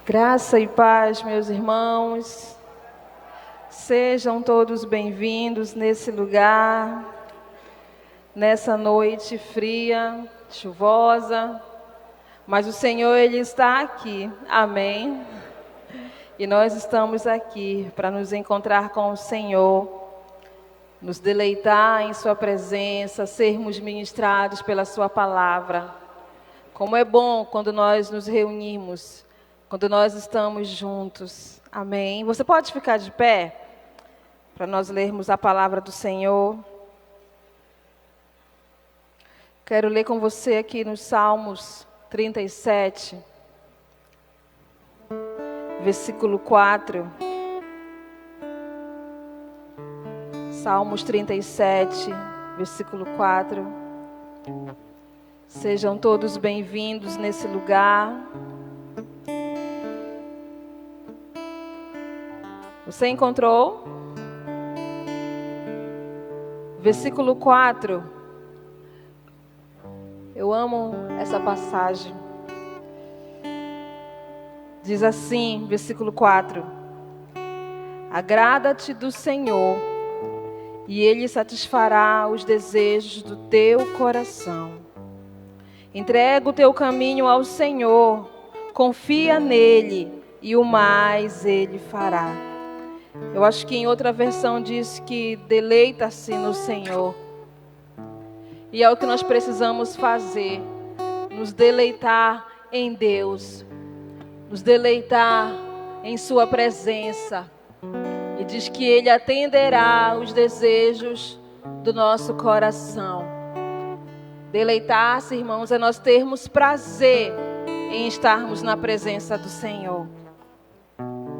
Graça e paz, meus irmãos. Sejam todos bem-vindos nesse lugar, nessa noite fria, chuvosa, mas o Senhor, Ele está aqui, amém? E nós estamos aqui para nos encontrar com o Senhor, nos deleitar em Sua presença, sermos ministrados pela Sua palavra. Como é bom quando nós nos reunimos, quando nós estamos juntos, amém? Você pode ficar de pé para nós lermos a palavra do Senhor. Quero ler com você aqui nos Salmos 37, versículo 4. Salmos 37, versículo 4. Sejam todos bem-vindos nesse lugar. Você encontrou? Versículo 4. Eu amo essa passagem. Diz assim, versículo 4. Agrada-te do Senhor, e Ele satisfará os desejos do teu coração. Entrega o teu caminho ao Senhor, confia nele, e o mais Ele fará. Eu acho que em outra versão diz que deleita-se no Senhor. E é o que nós precisamos fazer, nos deleitar em Deus, nos deleitar em Sua presença. E diz que Ele atenderá os desejos do nosso coração. Deleitar-se, irmãos, é nós termos prazer em estarmos na presença do Senhor.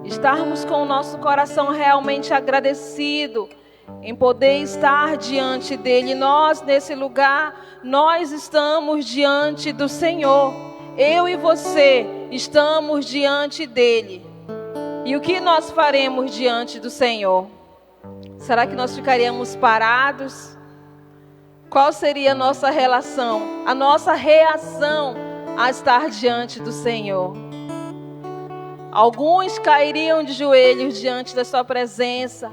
Estarmos com o nosso coração realmente agradecido em poder estar diante dEle. Nós, nesse lugar, nós estamos diante do Senhor. Eu e você estamos diante dEle. E o que nós faremos diante do Senhor? Será que nós ficaríamos parados? Qual seria a nossa relação, a nossa reação a estar diante do Senhor? Alguns cairiam de joelhos diante da Sua presença.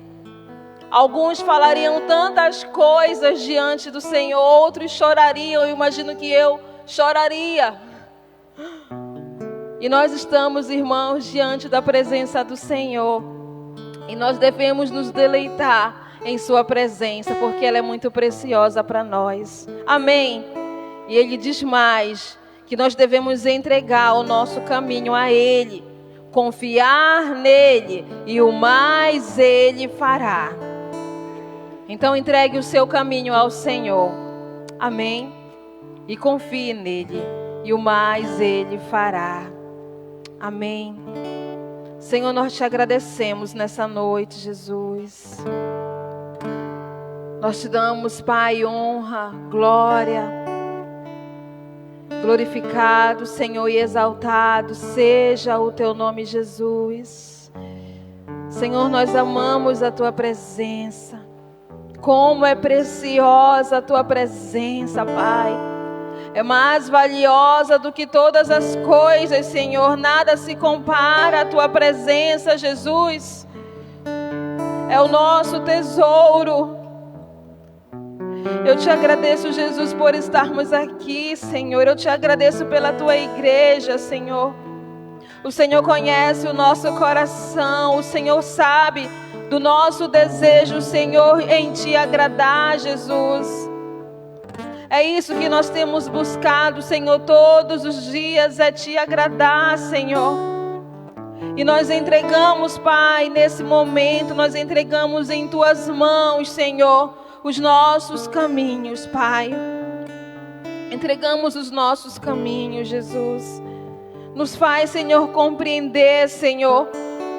Alguns falariam tantas coisas diante do Senhor. Outros chorariam. Eu imagino que eu choraria. E nós estamos, irmãos, diante da presença do Senhor. E nós devemos nos deleitar em Sua presença, porque ela é muito preciosa para nós. Amém? E Ele diz mais, que nós devemos entregar o nosso caminho a Ele, confiar nele, e o mais Ele fará. Então entregue o seu caminho ao Senhor. Amém? E confie nele, e o mais Ele fará. Amém? Senhor, nós te agradecemos nessa noite, Jesus. Nós te damos, Pai, honra, glória. Glorificado, Senhor, e exaltado seja o teu nome, Jesus. Senhor, nós amamos a tua presença. Como é preciosa a tua presença, Pai. É mais valiosa do que todas as coisas, Senhor. Nada se compara à tua presença, Jesus. É o nosso tesouro. Eu te agradeço, Jesus, por estarmos aqui, Senhor. Eu te agradeço pela tua igreja, Senhor. O Senhor conhece o nosso coração. O Senhor sabe do nosso desejo, Senhor, em te agradar, Jesus. É isso que nós temos buscado, Senhor, todos os dias, é te agradar, Senhor. E nós entregamos, Pai, nesse momento, nós entregamos em tuas mãos, Senhor, os nossos caminhos, Pai. Entregamos os nossos caminhos, Jesus. Nos faz, Senhor, compreender, Senhor,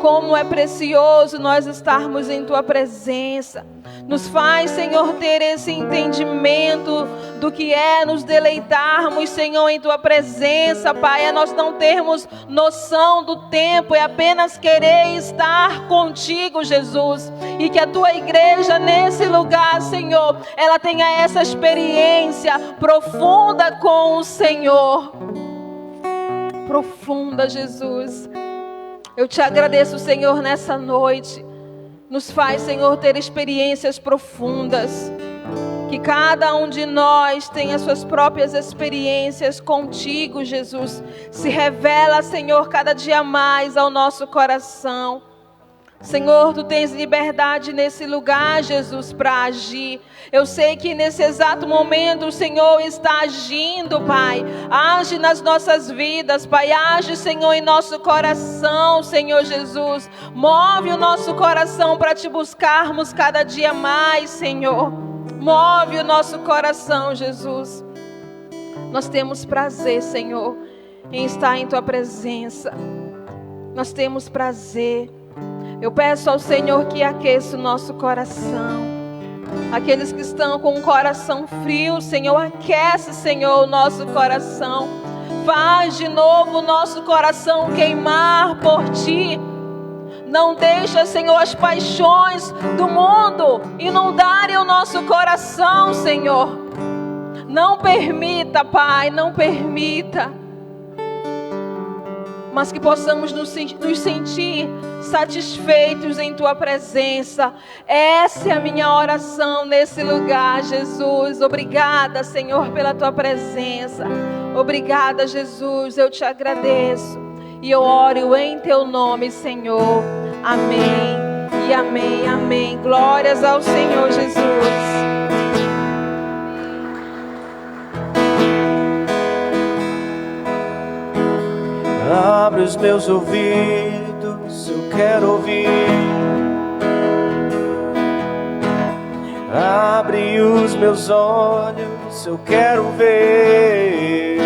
como é precioso nós estarmos em tua presença. Nos faz, Senhor, ter esse entendimento do que é nos deleitarmos, Senhor, em tua presença, Pai. É nós não termos noção do tempo, é apenas querer estar contigo, Jesus. E que a tua igreja nesse lugar, Senhor, ela tenha essa experiência profunda com o Senhor. Profunda, Jesus. Eu te agradeço, Senhor, nessa noite. Nos faz, Senhor, ter experiências profundas. Que cada um de nós tenha suas próprias experiências contigo, Jesus. Se revela, Senhor, cada dia mais ao nosso coração. Senhor, Tu tens liberdade nesse lugar, Jesus, para agir. Eu sei que nesse exato momento o Senhor está agindo, Pai. Age nas nossas vidas, Pai. Age, Senhor, em nosso coração, Senhor Jesus. Move o nosso coração para Te buscarmos cada dia mais, Senhor. Move o nosso coração, Jesus. Nós temos prazer, Senhor, em estar em Tua presença. Nós temos prazer. Eu peço ao Senhor que aqueça o nosso coração. Aqueles que estão com o coração frio, Senhor, aquece, Senhor, o nosso coração. Faz de novo o nosso coração queimar por Ti. Não deixa, Senhor, as paixões do mundo inundarem o nosso coração, Senhor. Não permita, Pai, não permita. Mas que possamos nos sentir satisfeitos em Tua presença. Essa é a minha oração nesse lugar, Jesus. Obrigada, Senhor, pela Tua presença. Obrigada, Jesus, eu Te agradeço. E eu oro em Teu nome, Senhor. Amém e amém, amém. Glórias ao Senhor Jesus. Abre os meus ouvidos, eu quero ouvir. Abre os meus olhos, eu quero ver.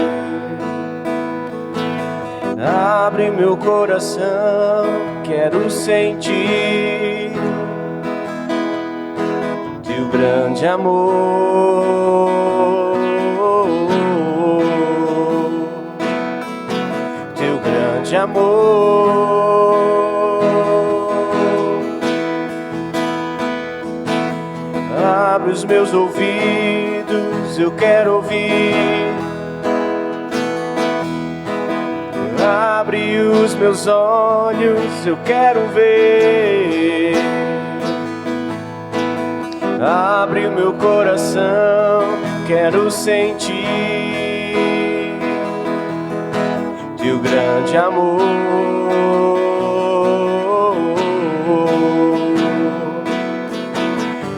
Abre meu coração, quero sentir Teu grande amor. De amor, abre os meus ouvidos, eu quero ouvir. Abre os meus olhos, eu quero ver. Abre o meu coração, quero sentir Teu grande amor,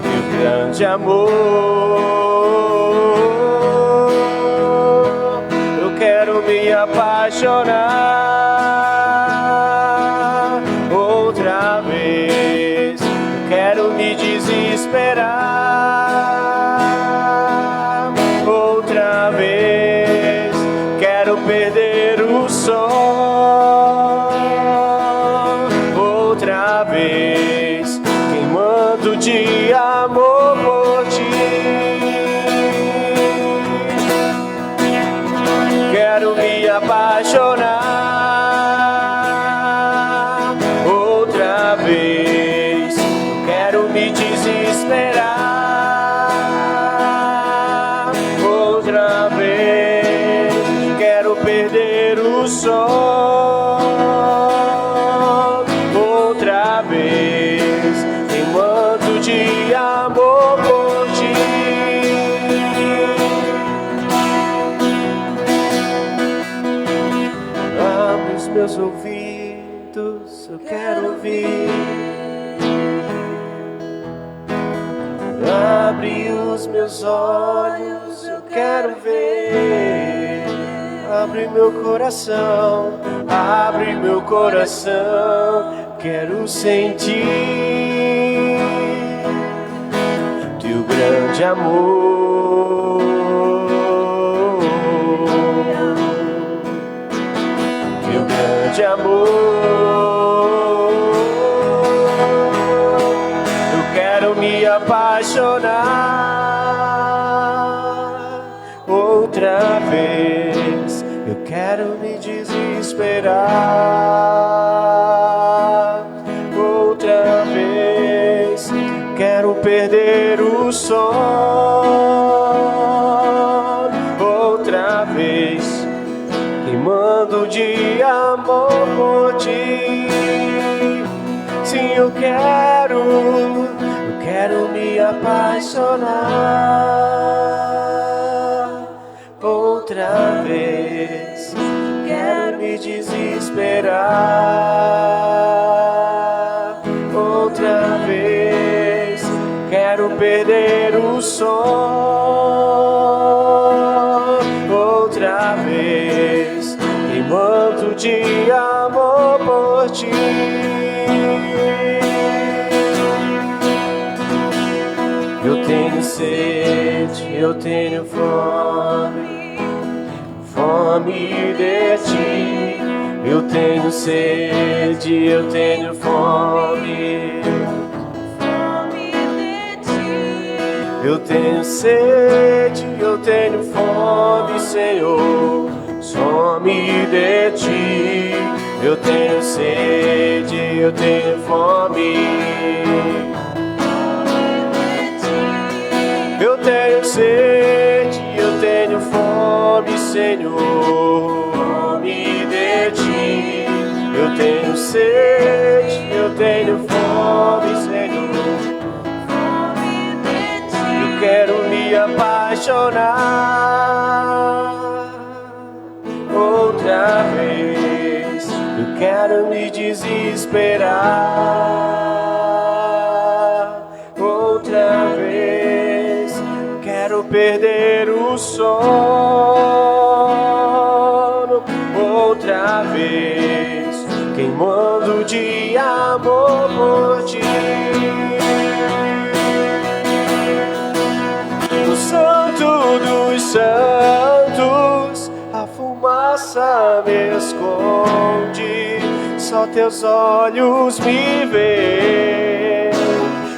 Teu grande amor. Eu quero me apaixonar outra vez. Eu quero me desesperar outra vez. Quero perder o sol outra vez, queimando de amor por Ti. Quero me apaixonar outra vez, quero me desesperar outra vez, quero perder o sol outra vez, queimando de amor por Ti. Abre os meus ouvidos, eu quero ouvir. Abre os meus olhos, eu quero ver. Abre meu coração, abre meu coração, quero sentir Teu grande amor, Teu grande amor. Eu quero me apaixonar outra vez. Eu quero me desesperar outra vez. Quero perder o sol outra vez, queimando de amor por Ti. eu quero me apaixonar outra vez. Quero me desesperar outra vez. Quero perder o som outra vez, queimando de amor por ti. Eu tenho sede, eu tenho fome, fome de ti. Eu tenho sede, eu tenho fome, fome de ti. Eu tenho sede, eu tenho fome, Senhor, some de ti. Eu tenho sede, eu tenho fome. Eu tenho sede, eu tenho fome, Senhor, fome de ti. Eu tenho sede, eu tenho fome, Senhor, fome de ti. Eu quero me apaixonar outra vez. Eu quero me desesperar outra vez. Quero perder o sono outra vez, queimando de amor por ti. No Santo dos Santos, a fumaça me esconde, só teus olhos me veem.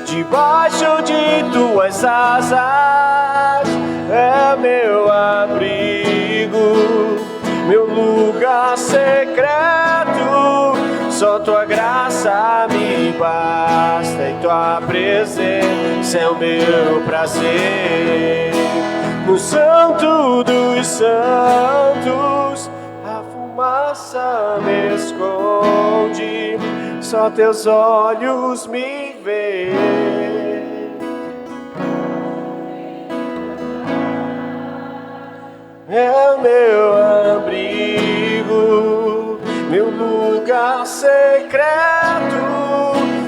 Debaixo de tuas asas é meu abrigo, meu lugar secreto. Só tua graça me basta e tua presença é o meu prazer. No Santo dos Santos, a fumaça me esconde, só teus olhos me veem. É o meu abrigo, meu lugar secreto.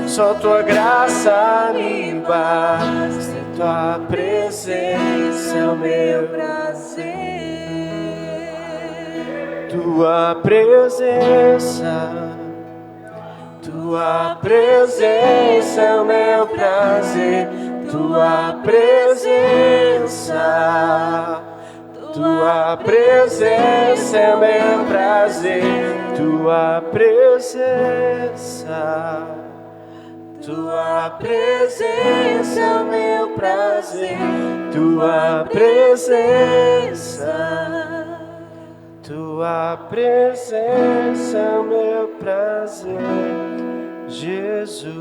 Só tua graça me basta, tua presença é o meu prazer. Tua presença, tua presença é o meu prazer. Tua presença, tua presença é o meu prazer. Tua presença, tua presença é o meu prazer. Tua presença, tua presença é o meu prazer, Jesus.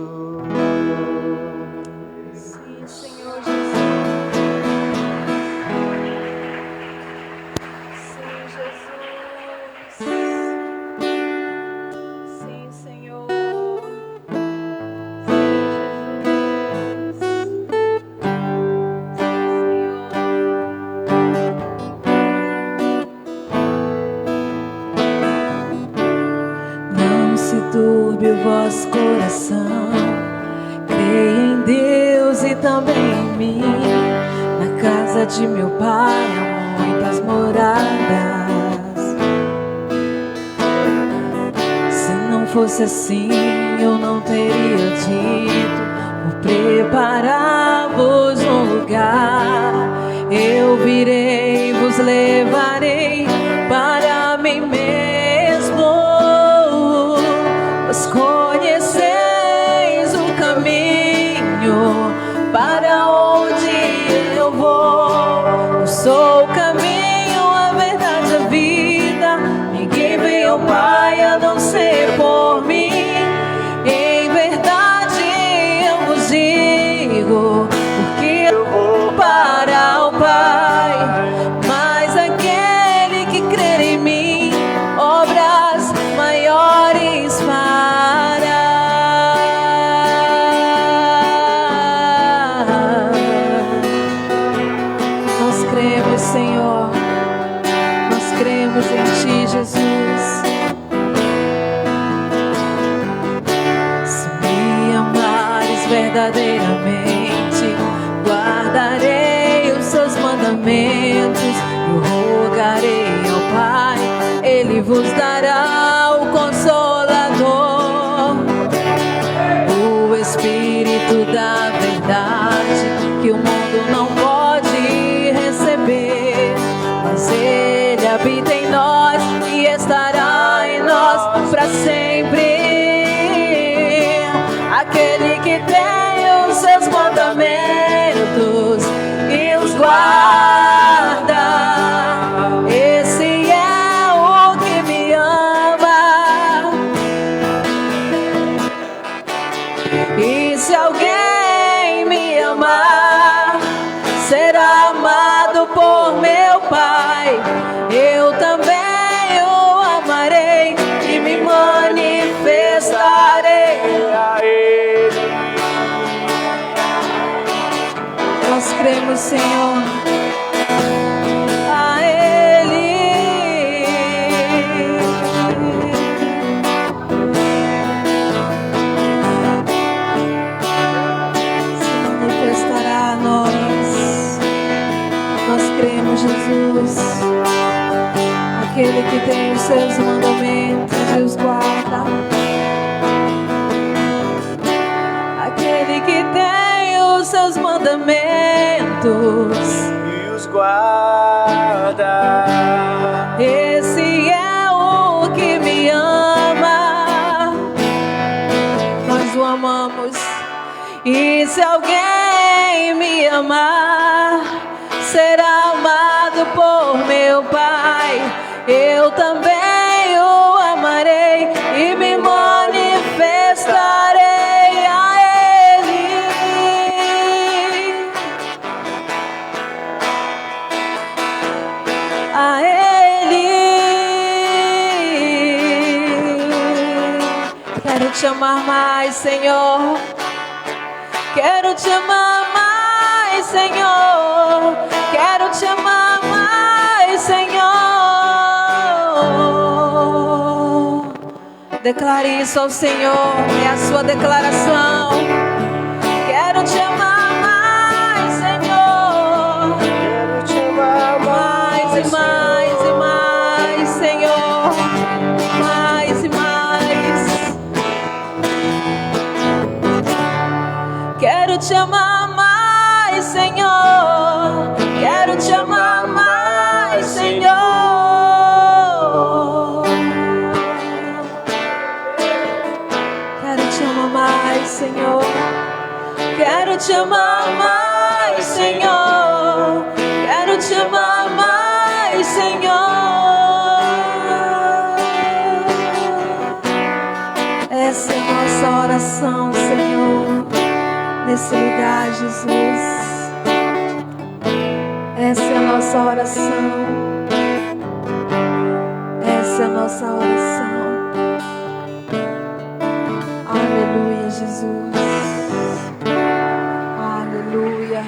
Sim, Senhor Jesus. Turbe o vosso coração, creia em Deus e também em mim. Na casa de meu pai há muitas moradas. Se não fosse assim, eu não teria dito: vou preparar-vos um lugar. Eu virei, vos levarei para mim mesmo. Conheceis o caminho para onde eu vou. Eu sou o caminho, a verdade e a vida. Ninguém vem ao Pai a não ser por mim. Em verdade eu vos digo, porque eu vou para o Pai. Mas aquele que crer em mim, obras maiores fará. cremos em Ti, Jesus. Se me amares verdadeiramente, guardarei os Seus mandamentos. Eu rogarei ao Pai, Ele vos dará o Consolador, o Espírito da verdade, que o mundo não pode receber, mas Ele habita em nós e estará em nós para sempre. Aquele que tem os Seus mandamentos e os guarda, esse é o que me ama. E se alguém me amar, será amado por meu Pai. Eu também o amarei e me manifestarei a Ele. Nós cremos, Senhor, a Ele. Se manifestará a nós. Nós cremos, Jesus, aquele que tem os Seus mandamentos e os guarda, aquele que tem os Seus mandamentos E os guarda. esse é o que me ama. Nós o amamos. E se alguém me amar, será amado por meu Pai. Eu também o amarei e me manifestarei a Ele. A Ele. Quero Te amar mais, Senhor. Quero Te amar mais, Senhor. Quero Te amar mais, Senhor. Declare isso ao Senhor, é a sua declaração. Quero Te amar mais, Senhor. Quero Te amar Mais e mais e mais, Senhor. Mais e mais. Quero Te amar mais, Senhor. Quero Te amar mais, Senhor. Quero Te amar mais, Senhor. Quero Te amar mais, Senhor. Quero Te amar mais, Senhor. Essa é a nossa oração, Senhor, nesse lugar, Jesus. Essa é a nossa oração. Essa é a nossa oração. Aleluia, Jesus. Aleluia.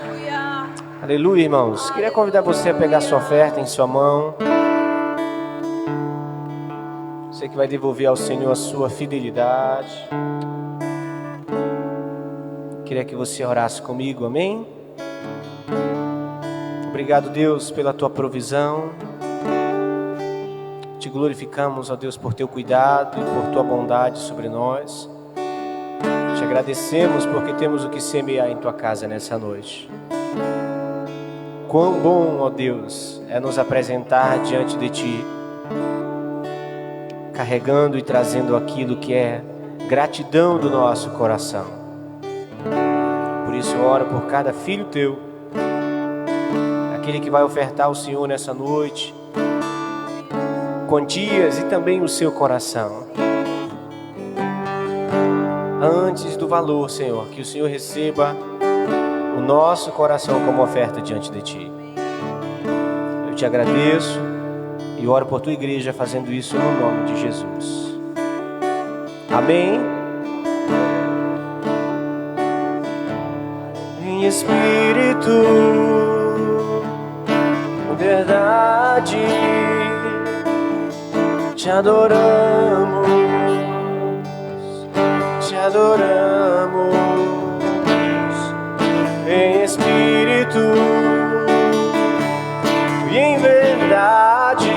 Aleluia. Aleluia, irmãos. Queria convidar você a pegar sua oferta em sua mão. Você que vai devolver ao Senhor a sua fidelidade. Queria que você orasse comigo, amém? Obrigado, Deus, pela Tua provisão. Te glorificamos, ó Deus, por Teu cuidado e por Tua bondade sobre nós. Te agradecemos porque temos o que semear em Tua casa nessa noite. Quão bom, ó Deus, é nos apresentar diante de Ti, carregando e trazendo aquilo que é gratidão do nosso coração. Por isso eu oro por cada filho Teu, aquele que vai ofertar ao Senhor nessa noite, quantias e também o seu coração. Antes do valor, Senhor, que o Senhor receba o nosso coração como oferta diante de Ti. Eu Te agradeço e oro por Tua igreja fazendo isso no nome de Jesus. Amém. Em espírito te adoramos, te adoramos em espírito e em verdade,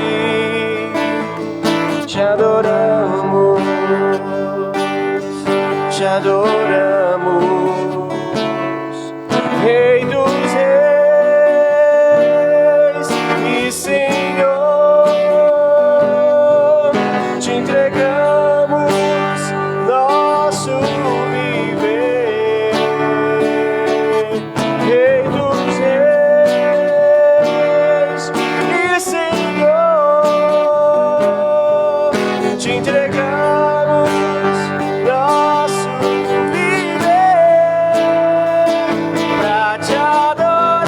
te adoramos, te adoramos, Rei dos Reis e Senhor, te entregamos nosso viver, Rei dos Reis e Senhor, te entregamos nosso viver pra te adorar,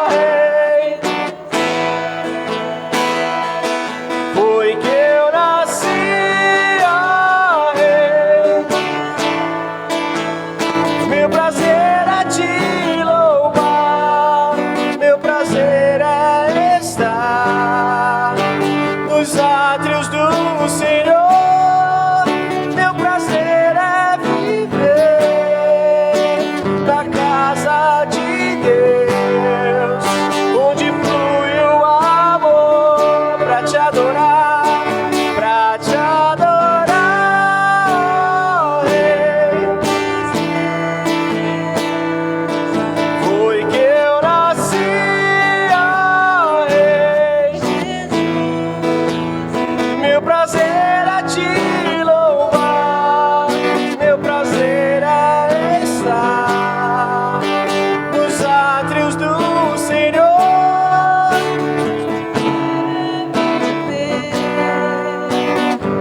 Rei. Foi que eu nasci, ó Rei. Meu prazer é te louvar, meu prazer é estar nos átrios do Senhor. Meu prazer é viver na casa de Deus, onde flui o amor pra te adorar, pra te adorar, Rei. Foi que eu nasci, ó Rei. Meu prazer é te louvar, meu prazer é estar nos átrios do Senhor.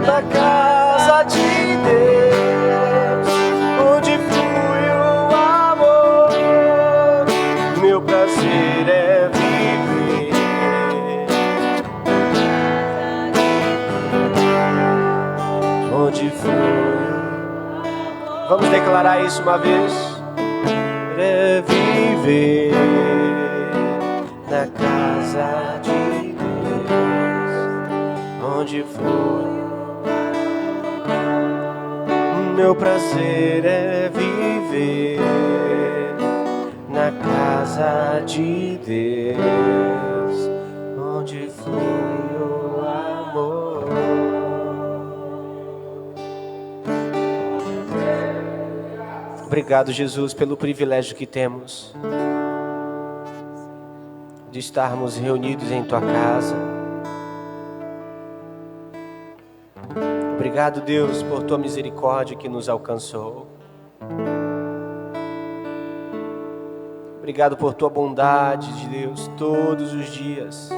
Na casa de Deus, onde flui o amor, meu prazer é viver. Onde flui. Vamos declarar isso uma vez. É viver na casa de Deus, onde flui. Meu prazer é viver na casa de Deus, onde flui o amor. Obrigado, Jesus, pelo privilégio que temos de estarmos reunidos em Tua casa. Obrigado, Deus, por Tua misericórdia que nos alcançou. Obrigado por Tua bondade, de Deus, todos os dias.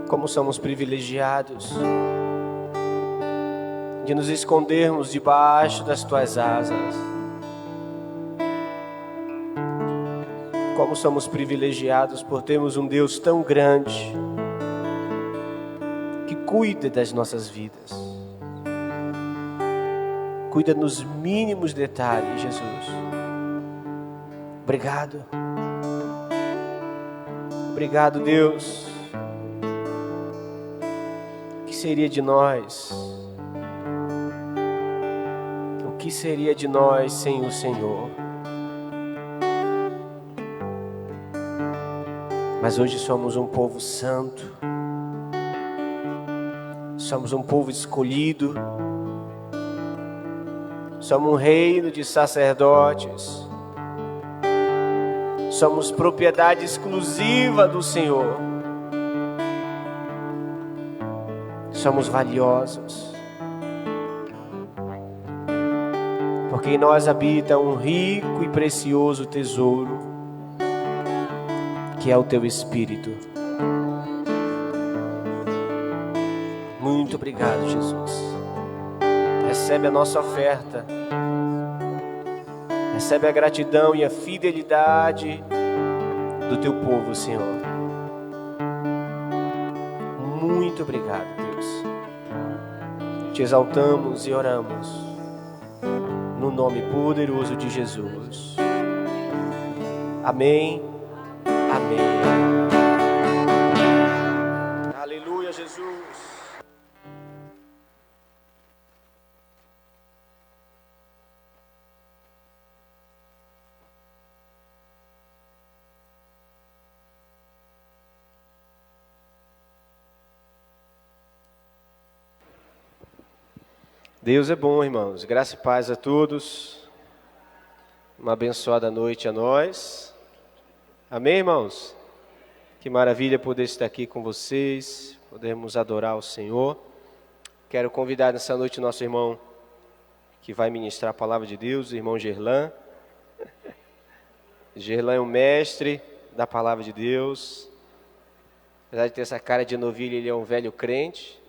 Como somos privilegiados de nos escondermos debaixo das Tuas asas. Como somos privilegiados por termos um Deus tão grande que cuida das nossas vidas. Cuida nos mínimos detalhes, Jesus. Obrigado. Obrigado, Deus. O que seria de nós? O que seria de nós sem o Senhor? Mas hoje somos um povo santo. Somos um povo escolhido. Somos um reino de sacerdotes. Somos propriedade exclusiva do Senhor. Somos valiosos. Porque em nós habita um rico e precioso tesouro, que é o Teu Espírito. Muito obrigado, Jesus. Recebe a nossa oferta. Recebe a gratidão e a fidelidade do Teu povo, Senhor. Muito obrigado, Deus. Te exaltamos e oramos no nome poderoso de Jesus. Amém. Amém. Aleluia, Jesus. Deus é bom, irmãos. Graça e paz a todos. Uma abençoada noite a nós. Amém, irmãos? Que maravilha poder estar aqui com vocês, podermos adorar o Senhor. Quero convidar nessa noite o nosso irmão que vai ministrar a palavra de Deus, o irmão Gerlan. Gerlan é um mestre da palavra de Deus. Apesar de ter essa cara de novilho, ele é um velho crente.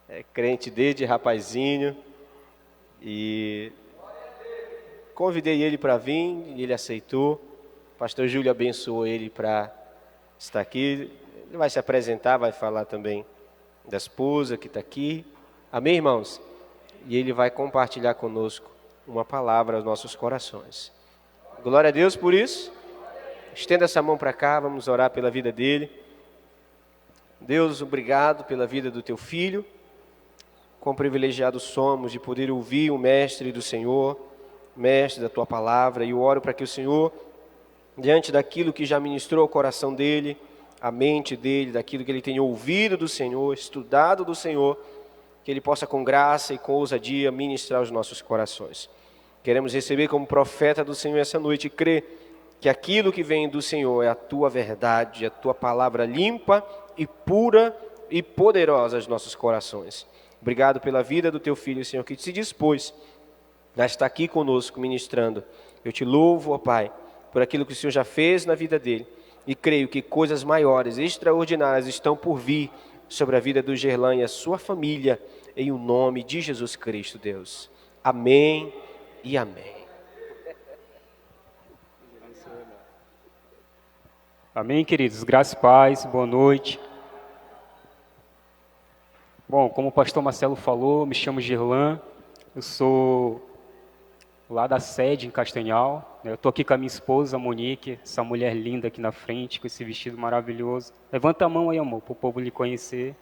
É crente desde rapazinho. E convidei ele para vir e ele aceitou. O pastor Júlio abençoou ele para estar aqui. Ele vai se apresentar, vai falar também da esposa que está aqui. Amém, irmãos? E ele vai compartilhar conosco uma palavra aos nossos corações. Glória a Deus por isso. Estenda essa mão para cá, vamos orar pela vida dele. Deus, obrigado pela vida do teu filho. Quão privilegiados somos de poder ouvir o mestre do Senhor, mestre da tua palavra, e eu oro para que o Senhor, diante daquilo que já ministrou o coração dele, a mente dele, daquilo que ele tem ouvido do Senhor, estudado do Senhor, que ele possa com graça e com ousadia ministrar os nossos corações. Queremos receber como profeta do Senhor essa noite e crer que aquilo que vem do Senhor é a tua verdade, a tua palavra limpa e pura e poderosa aos nossos corações. Obrigado pela vida do teu filho, Senhor, que se dispôs a estar aqui conosco ministrando. Eu te louvo, ó Pai, por aquilo que o Senhor já fez na vida dele. E creio que coisas maiores, extraordinárias estão por vir sobre a vida do Gerlan e a sua família, em o nome de Jesus Cristo, Deus. Amém e amém. Amém, queridos. Graça e paz, boa noite. Bom, como o pastor Marcelo falou, me chamo Gerlan, eu sou lá da sede em Castanhal, eu estou aqui com a minha esposa, Monique, essa mulher linda aqui na frente, com esse vestido maravilhoso. Levanta a mão aí, amor, para o povo lhe conhecer.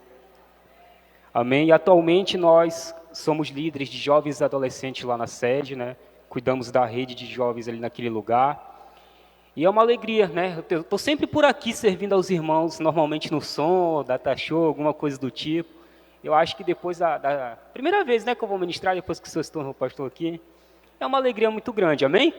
Amém. E atualmente nós somos líderes de jovens e adolescentes lá na sede, né? Cuidamos da rede de jovens ali naquele lugar. E é uma alegria, né? Eu estou sempre por aqui servindo aos irmãos, normalmente no som, data show, alguma coisa do tipo. Eu acho que depois da primeira vez, né, que eu vou ministrar, depois que o senhor se tornou pastor aqui, é uma alegria muito grande, amém?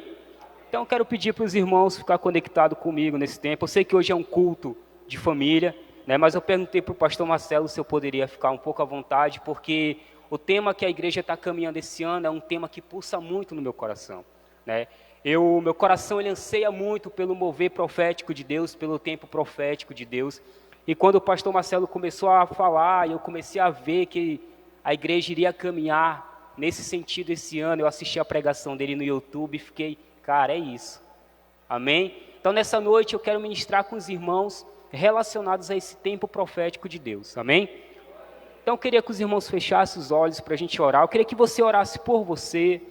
Então, eu quero pedir para os irmãos ficar conectados comigo nesse tempo. Eu sei que hoje é um culto de família, né, mas eu perguntei para o pastor Marcelo se eu poderia ficar um pouco à vontade, porque o tema que a igreja está caminhando esse ano é um tema que pulsa muito no meu coração, né? Meu coração ele anseia muito pelo mover profético de Deus, pelo tempo profético de Deus. E quando o pastor Marcelo começou a falar, eu comecei a ver que a igreja iria caminhar nesse sentido esse ano. Eu assisti a pregação dele no YouTube e fiquei, cara, é isso. Amém? Então, nessa noite, eu quero ministrar com os irmãos relacionados a esse tempo profético de Deus. Amém? Então, eu queria que os irmãos fechassem os olhos para a gente orar. Eu queria que você orasse por você,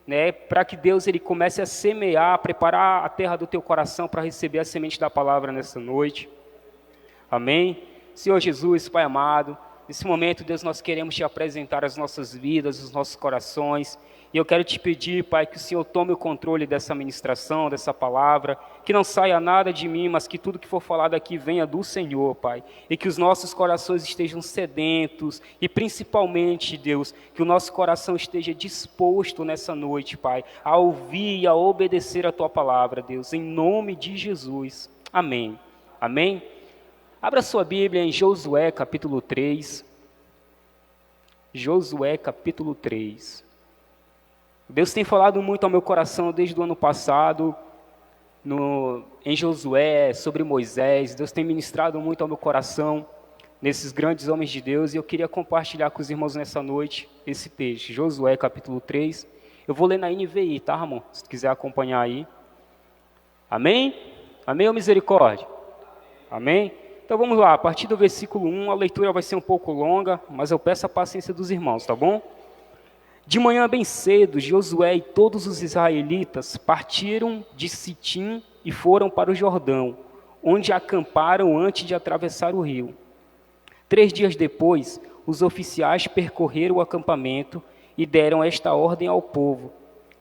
né, para que Deus ele comece a semear, preparar a terra do teu coração para receber a semente da palavra nessa noite. Amém? Senhor Jesus, Pai amado, nesse momento, Deus, nós queremos te apresentar as nossas vidas, os nossos corações, e eu quero te pedir, Pai, que o Senhor tome o controle dessa ministração, dessa palavra, que não saia nada de mim, mas que tudo que for falado aqui venha do Senhor, Pai, e que os nossos corações estejam sedentos, e principalmente, Deus, que o nosso coração esteja disposto nessa noite, Pai, a ouvir e a obedecer a Tua palavra, Deus, em nome de Jesus. Amém. Amém? Abra sua Bíblia em Josué, capítulo 3. Josué, capítulo 3. Deus tem falado muito ao meu coração desde o ano passado, em Josué, sobre Moisés. Deus tem ministrado muito ao meu coração nesses grandes homens de Deus. E eu queria compartilhar com os irmãos nessa noite esse texto. Josué, capítulo 3. Eu vou ler na NVI, tá, Ramon? Se tu quiser acompanhar aí. Amém? Amém ou misericórdia? Amém? Então vamos lá, a partir do versículo 1, a leitura vai ser um pouco longa, mas eu peço a paciência dos irmãos, tá bom? De manhã bem cedo, Josué e todos os israelitas partiram de Sitim e foram para o Jordão, onde acamparam antes de atravessar o rio. 3 dias depois, os oficiais percorreram o acampamento e deram esta ordem ao povo: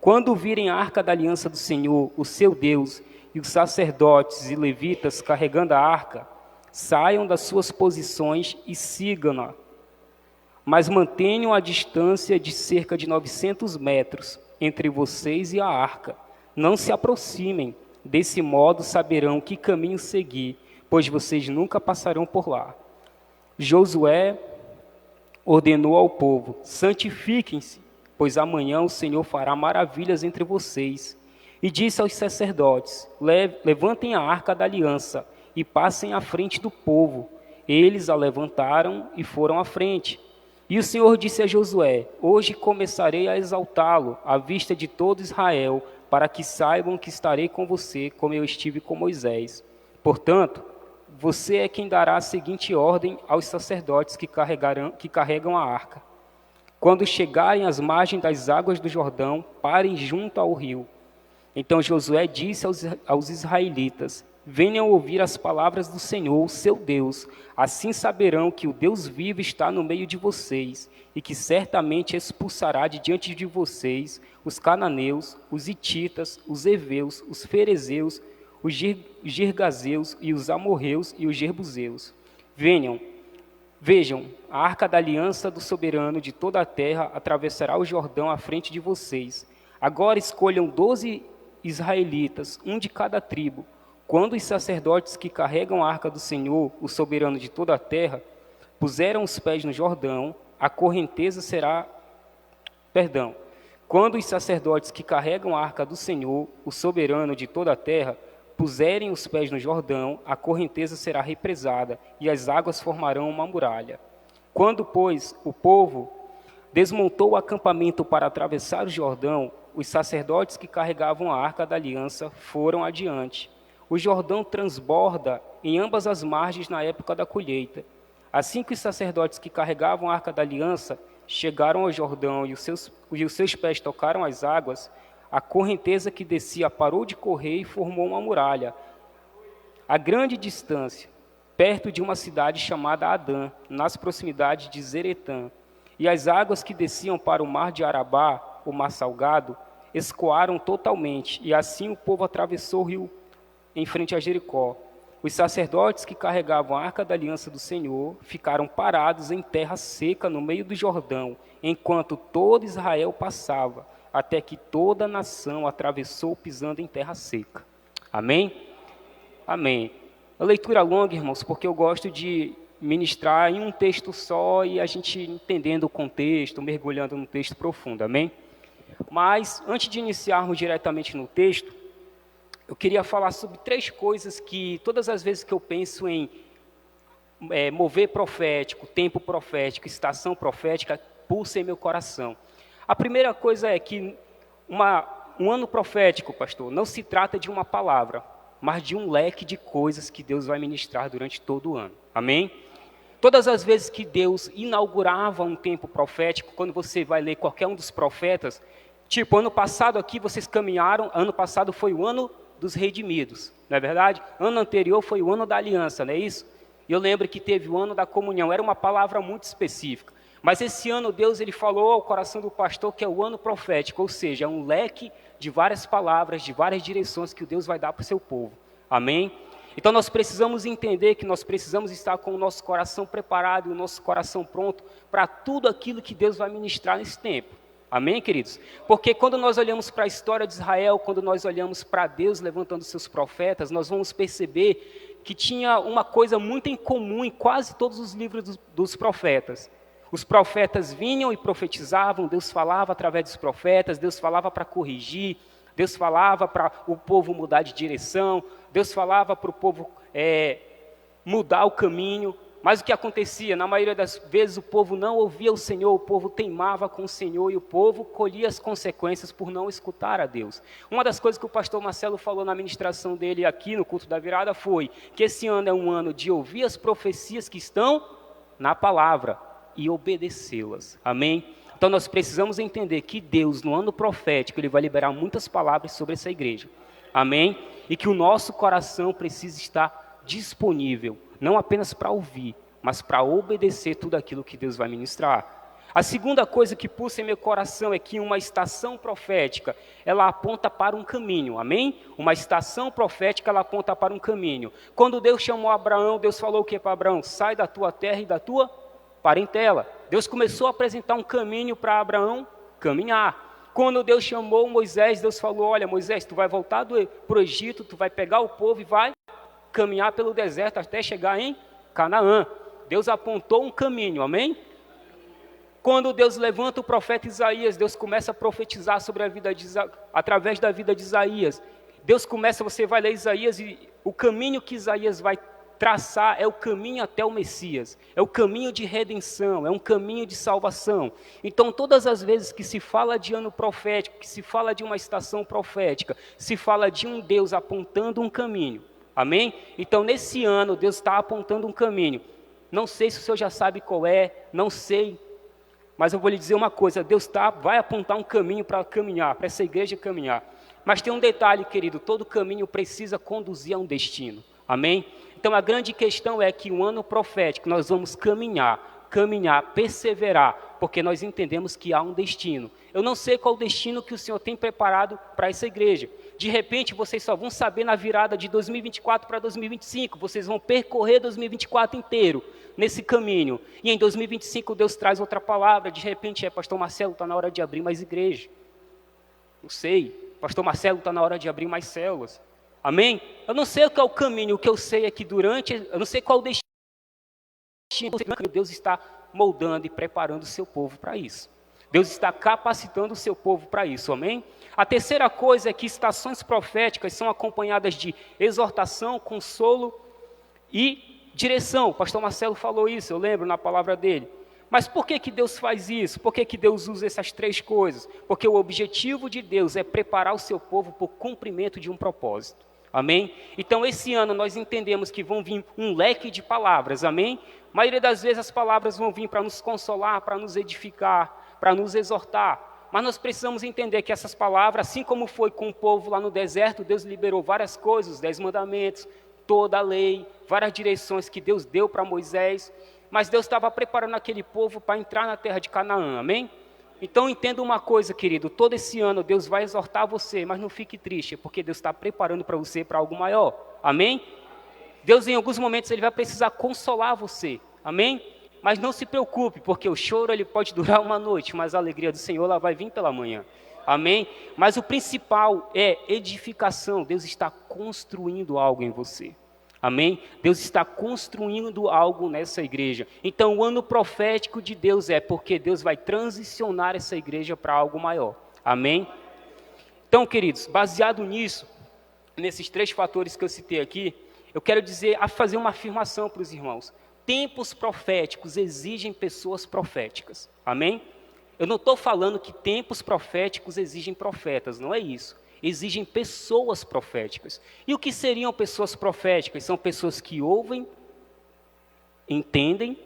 quando virem a arca da aliança do Senhor, o seu Deus, e os sacerdotes e levitas carregando a arca, saiam das suas posições e sigam-na, mas mantenham a distância de cerca de 900 metros entre vocês e a arca. Não se aproximem, desse modo saberão que caminho seguir, pois vocês nunca passarão por lá. Josué ordenou ao povo: santifiquem-se, pois amanhã o Senhor fará maravilhas entre vocês. E disse aos sacerdotes: levantem a arca da aliança e passem à frente do povo. Eles a levantaram e foram à frente. E o Senhor disse a Josué: hoje começarei a exaltá-lo à vista de todo Israel, para que saibam que estarei com você, como eu estive com Moisés. Portanto, você é quem dará a seguinte ordem aos sacerdotes que carregam a arca: quando chegarem às margens das águas do Jordão, parem junto ao rio. Então Josué disse aos israelitas: venham ouvir as palavras do Senhor, o seu Deus. Assim saberão que o Deus vivo está no meio de vocês, e que certamente expulsará de diante de vocês os cananeus, os hititas, os heveus, os ferezeus, os girgazeus e os amorreus e os jebuseus. Vejam, a arca da aliança do soberano de toda a terra atravessará o Jordão à frente de vocês. Agora escolham 12 israelitas, um de cada tribo. Quando os sacerdotes que carregam a arca do Senhor, o soberano de toda a terra, puseram os pés no Jordão, a correnteza será... Quando os sacerdotes que carregam a arca do Senhor, o soberano de toda a terra, puserem os pés no Jordão, a correnteza será represada e as águas formarão uma muralha. Quando, pois, o povo desmontou o acampamento para atravessar o Jordão, os sacerdotes que carregavam a arca da aliança foram adiante. O Jordão transborda em ambas as margens na época da colheita. Assim que os sacerdotes que carregavam a arca da aliança chegaram ao Jordão e os seus pés tocaram as águas, a correnteza que descia parou de correr e formou uma muralha. A grande distância, perto de uma cidade chamada Adã, nas proximidades de Zeretã. E as águas que desciam para o mar de Arabá, o mar salgado, escoaram totalmente, e assim o povo atravessou o rio em frente a Jericó. Os sacerdotes que carregavam a arca da aliança do Senhor ficaram parados em terra seca no meio do Jordão, enquanto todo Israel passava, até que toda a nação atravessou pisando em terra seca. Amém? Amém. A leitura longa, irmãos, porque eu gosto de ministrar em um texto só e a gente entendendo o contexto, mergulhando no texto profundo. Amém? Mas, antes de iniciarmos diretamente no texto, eu queria falar sobre 3 coisas que, todas as vezes que eu penso em mover profético, tempo profético, estação profética, pulsa em meu coração. A primeira coisa é que um ano profético, pastor, não se trata de uma palavra, mas de um leque de coisas que Deus vai ministrar durante todo o ano. Amém? Todas as vezes que Deus inaugurava um tempo profético, quando você vai ler qualquer um dos profetas, tipo, ano passado aqui vocês caminharam, ano passado foi o ano dos redimidos, não é verdade? Ano anterior foi o ano da aliança, não é isso? E eu lembro que teve o ano da comunhão, era uma palavra muito específica. Mas esse ano Deus ele falou ao coração do pastor que é o ano profético, ou seja, é um leque de várias palavras, de várias direções que Deus vai dar para o seu povo. Amém? Então nós precisamos entender que nós precisamos estar com o nosso coração preparado e o nosso coração pronto para tudo aquilo que Deus vai ministrar nesse tempo. Amém, queridos? Porque quando nós olhamos para a história de Israel, quando nós olhamos para Deus levantando seus profetas, nós vamos perceber que tinha uma coisa muito em comum em quase todos os livros dos profetas. Os profetas vinham e profetizavam, Deus falava através dos profetas, Deus falava para corrigir, Deus falava para o povo mudar de direção, Deus falava para o povo mudar o caminho. Mas o que acontecia? Na maioria das vezes o povo não ouvia o Senhor, o povo teimava com o Senhor e o povo colhia as consequências por não escutar a Deus. Uma das coisas que o pastor Marcelo falou na ministração dele aqui no culto da virada foi que esse ano é um ano de ouvir as profecias que estão na palavra e obedecê-las. Amém? Então nós precisamos entender que Deus, no ano profético, Ele vai liberar muitas palavras sobre essa igreja. Amém? E que o nosso coração precisa estar disponível, não apenas para ouvir, mas para obedecer tudo aquilo que Deus vai ministrar. A segunda coisa que pulsa em meu coração é que uma estação profética, ela aponta para um caminho, amém? Uma estação profética, ela aponta para um caminho. Quando Deus chamou Abraão, Deus falou o que para Abraão? Sai da tua terra e da tua parentela. Deus começou a apresentar um caminho para Abraão caminhar. Quando Deus chamou Moisés, Deus falou, olha Moisés, tu vai voltar para o Egito, tu vai pegar o povo e vai caminhar pelo deserto até chegar em Canaã. Deus apontou um caminho, amém? Quando Deus levanta o profeta Isaías, Deus começa a profetizar sobre a vida de através da vida de Isaías. Deus começa, você vai ler Isaías e o caminho que Isaías vai traçar é o caminho até o Messias. É o caminho de redenção, é um caminho de salvação. Então, todas as vezes que se fala de ano profético, que se fala de uma estação profética, se fala de um Deus apontando um caminho. Amém? Então, nesse ano, Deus está apontando um caminho. Não sei se o senhor já sabe qual é, não sei. Mas eu vou lhe dizer uma coisa, Deus vai apontar um caminho para caminhar, para essa igreja caminhar. Mas tem um detalhe, querido, todo caminho precisa conduzir a um destino. Amém? Então a grande questão é que o ano profético nós vamos caminhar, perseverar, porque nós entendemos que há um destino. Eu não sei qual o destino que o Senhor tem preparado para essa igreja. De repente vocês só vão saber na virada de 2024 para 2025, vocês vão percorrer 2024 inteiro nesse caminho. E em 2025 Deus traz outra palavra, de repente pastor Marcelo, está na hora de abrir mais igreja. Não sei, pastor Marcelo, está na hora de abrir mais células. Amém? Eu não sei qual é o caminho, o que eu sei é que eu não sei qual o destino, Deus está moldando e preparando o seu povo para isso. Deus está capacitando o seu povo para isso, amém? A terceira coisa é que estações proféticas são acompanhadas de exortação, consolo e direção. O pastor Marcelo falou isso, eu lembro na palavra dele. Mas por que Deus faz isso? Por que Deus usa essas três coisas? Porque o objetivo de Deus é preparar o seu povo para o cumprimento de um propósito. Amém? Então, esse ano nós entendemos que vão vir um leque de palavras, amém? A maioria das vezes as palavras vão vir para nos consolar, para nos edificar, para nos exortar. Mas nós precisamos entender que essas palavras, assim como foi com o povo lá no deserto, Deus liberou várias coisas, os 10 mandamentos, toda a lei, várias direções que Deus deu para Moisés. Mas Deus estava preparando aquele povo para entrar na terra de Canaã, amém? Então entenda uma coisa, querido, todo esse ano Deus vai exortar você, mas não fique triste, porque Deus está preparando para você para algo maior, amém? Deus em alguns momentos Ele vai precisar consolar você, amém? Mas não se preocupe, porque o choro ele pode durar uma noite, mas a alegria do Senhor ela vai vir pela manhã, amém? Mas o principal é edificação, Deus está construindo algo em você. Amém? Deus está construindo algo nessa igreja. Então o ano profético de Deus é porque Deus vai transicionar essa igreja para algo maior. Amém? Então, queridos, baseado nisso, nesses três fatores que eu citei aqui, eu quero fazer uma afirmação para os irmãos. Tempos proféticos exigem pessoas proféticas. Amém? Eu não estou falando que tempos proféticos exigem profetas, não é isso. Exigem pessoas proféticas. E o que seriam pessoas proféticas? São pessoas que ouvem, entendem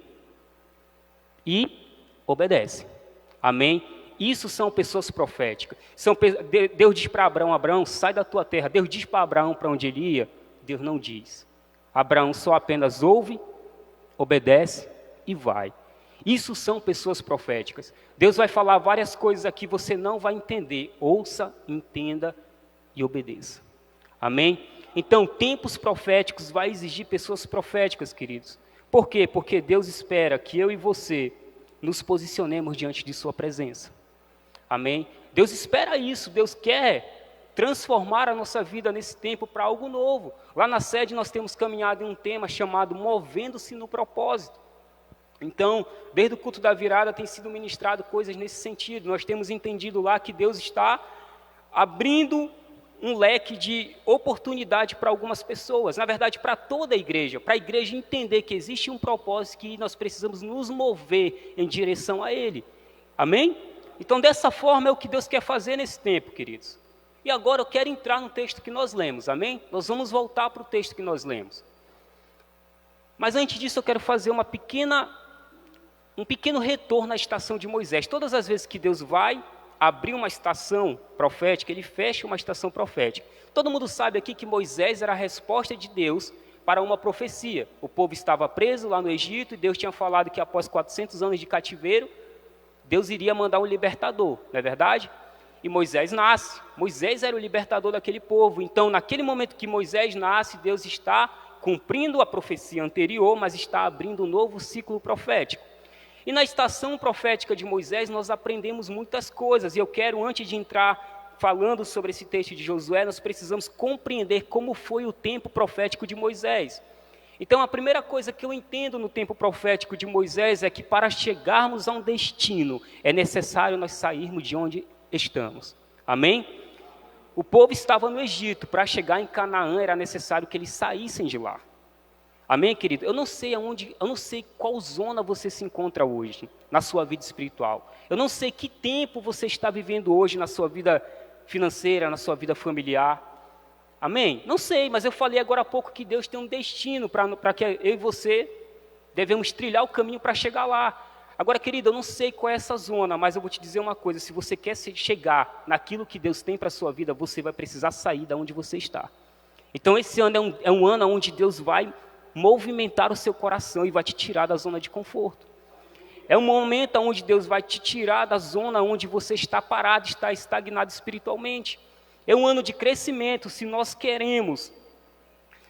e obedecem. Amém? Isso são pessoas proféticas. Deus diz para Abraão, Abraão, sai da tua terra. Deus diz para Abraão para onde ele ia. Deus não diz. Abraão só apenas ouve, obedece e vai. Isso são pessoas proféticas. Deus vai falar várias coisas aqui, você não vai entender. Ouça, entenda e obedeça. Amém? Então, tempos proféticos vai exigir pessoas proféticas, queridos. Por quê? Porque Deus espera que eu e você nos posicionemos diante de sua presença. Amém? Deus espera isso, Deus quer transformar a nossa vida nesse tempo para algo novo. Lá na sede nós temos caminhado em um tema chamado Movendo-se no Propósito. Então, desde o culto da virada tem sido ministrado coisas nesse sentido. Nós temos entendido lá que Deus está abrindo um leque de oportunidade para algumas pessoas. Na verdade, para toda a igreja. Para a igreja entender que existe um propósito que nós precisamos nos mover em direção a Ele. Amém? Então, dessa forma é o que Deus quer fazer nesse tempo, queridos. E agora eu quero entrar no texto que nós lemos. Amém? Nós vamos voltar para o texto que nós lemos. Mas antes disso eu quero fazer um pequeno retorno à estação de Moisés. Todas as vezes que Deus vai abrir uma estação profética, Ele fecha uma estação profética. Todo mundo sabe aqui que Moisés era a resposta de Deus para uma profecia. O povo estava preso lá no Egito e Deus tinha falado que após 400 anos de cativeiro, Deus iria mandar um libertador, não é verdade? E Moisés nasce. Moisés era o libertador daquele povo. Então, naquele momento que Moisés nasce, Deus está cumprindo a profecia anterior, mas está abrindo um novo ciclo profético. E na estação profética de Moisés, nós aprendemos muitas coisas. E eu quero, antes de entrar falando sobre esse texto de Josué, nós precisamos compreender como foi o tempo profético de Moisés. Então, a primeira coisa que eu entendo no tempo profético de Moisés é que para chegarmos a um destino, é necessário nós sairmos de onde estamos. Amém? O povo estava no Egito. Para chegar em Canaã, era necessário que eles saíssem de lá. Amém, querido? Eu não sei qual zona você se encontra hoje na sua vida espiritual. Eu não sei que tempo você está vivendo hoje na sua vida financeira, na sua vida familiar. Amém? Não sei, mas eu falei agora há pouco que Deus tem um destino para que eu e você devemos trilhar o caminho para chegar lá. Agora, querido, eu não sei qual é essa zona, mas eu vou te dizer uma coisa. Se você quer chegar naquilo que Deus tem para a sua vida, você vai precisar sair da onde você está. Então, esse ano é um ano onde Deus vai movimentar o seu coração e vai te tirar da zona de conforto. É um momento onde Deus vai te tirar da zona onde você está parado, está estagnado espiritualmente. É um ano de crescimento. Se nós queremos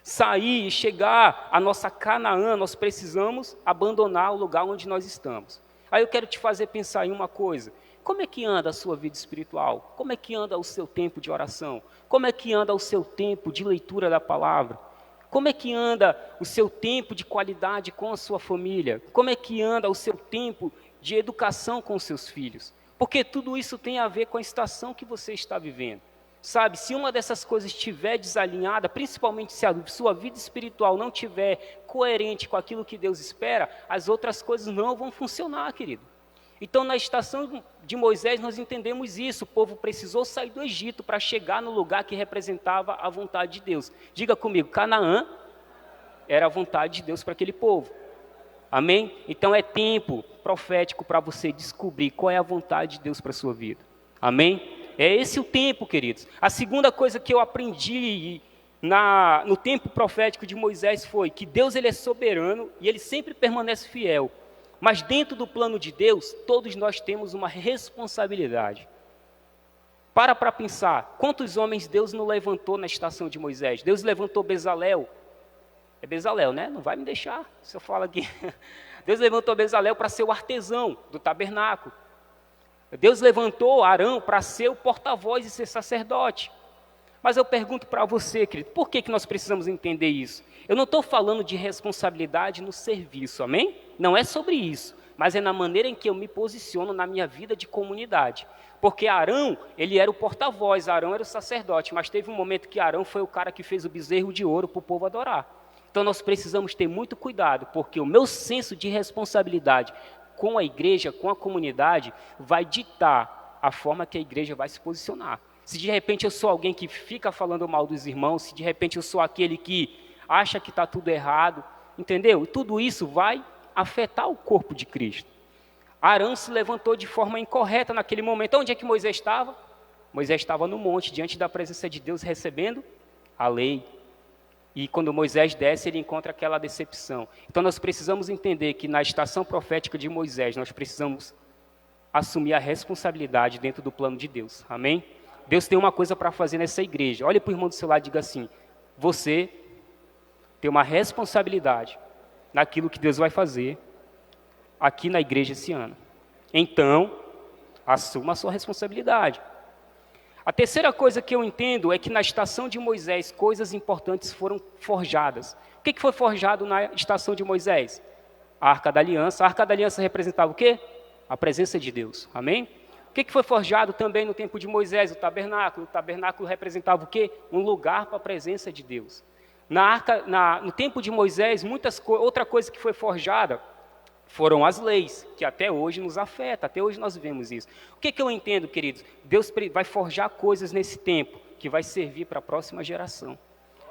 sair e chegar à nossa Canaã, nós precisamos abandonar o lugar onde nós estamos. Aí eu quero te fazer pensar em uma coisa. Como é que anda a sua vida espiritual? Como é que anda o seu tempo de oração? Como é que anda o seu tempo de leitura da palavra? Como é que anda o seu tempo de qualidade com a sua família? Como é que anda o seu tempo de educação com os seus filhos? Porque tudo isso tem a ver com a estação que você está vivendo. Sabe, se uma dessas coisas estiver desalinhada, principalmente se a sua vida espiritual não estiver coerente com aquilo que Deus espera, as outras coisas não vão funcionar, querido. Então, na estação de Moisés, nós entendemos isso. O povo precisou sair do Egito para chegar no lugar que representava a vontade de Deus. Diga comigo, Canaã era a vontade de Deus para aquele povo. Amém? Então, é tempo profético para você descobrir qual é a vontade de Deus para a sua vida. Amém? É esse o tempo, queridos. A segunda coisa que eu aprendi no tempo profético de Moisés foi que Deus ele é soberano e ele sempre permanece fiel. Mas dentro do plano de Deus, todos nós temos uma responsabilidade. Para pensar, quantos homens Deus não levantou na estação de Moisés? Deus levantou Bezalel. É Bezalel, né? Não vai me deixar se eu falar aqui. Deus levantou Bezalel para ser o artesão do tabernáculo. Deus levantou Arão para ser o porta-voz e ser sacerdote. Mas eu pergunto para você, querido, por que nós precisamos entender isso? Eu não estou falando de responsabilidade no serviço, amém? Não é sobre isso, mas é na maneira em que eu me posiciono na minha vida de comunidade. Porque Arão, ele era o porta-voz, Arão era o sacerdote, mas teve um momento que Arão foi o cara que fez o bezerro de ouro para o povo adorar. Então nós precisamos ter muito cuidado, porque o meu senso de responsabilidade com a igreja, com a comunidade, vai ditar a forma que a igreja vai se posicionar. Se de repente eu sou alguém que fica falando mal dos irmãos, se de repente eu sou aquele que acha que está tudo errado, entendeu? Tudo isso vai afetar o corpo de Cristo. Arão se levantou de forma incorreta naquele momento. Onde é que Moisés estava? Moisés estava no monte, diante da presença de Deus, recebendo a lei. E quando Moisés desce, ele encontra aquela decepção. Então nós precisamos entender que na estação profética de Moisés, nós precisamos assumir a responsabilidade dentro do plano de Deus. Amém? Deus tem uma coisa para fazer nessa igreja. Olha para o irmão do seu lado e diga assim: você tem uma responsabilidade naquilo que Deus vai fazer aqui na igreja esse ano. Então, assuma a sua responsabilidade. A terceira coisa que eu entendo é que na estação de Moisés, coisas importantes foram forjadas. O que foi forjado na estação de Moisés? A Arca da Aliança. A Arca da Aliança representava o quê? A presença de Deus. Amém? O que foi forjado também no tempo de Moisés? O tabernáculo. O tabernáculo representava o quê? Um lugar para a presença de Deus. No tempo de Moisés, outra coisa que foi forjada foram as leis, que até hoje nos afetam, até hoje nós vemos isso. O que eu entendo, queridos? Deus vai forjar coisas nesse tempo, que vai servir para a próxima geração.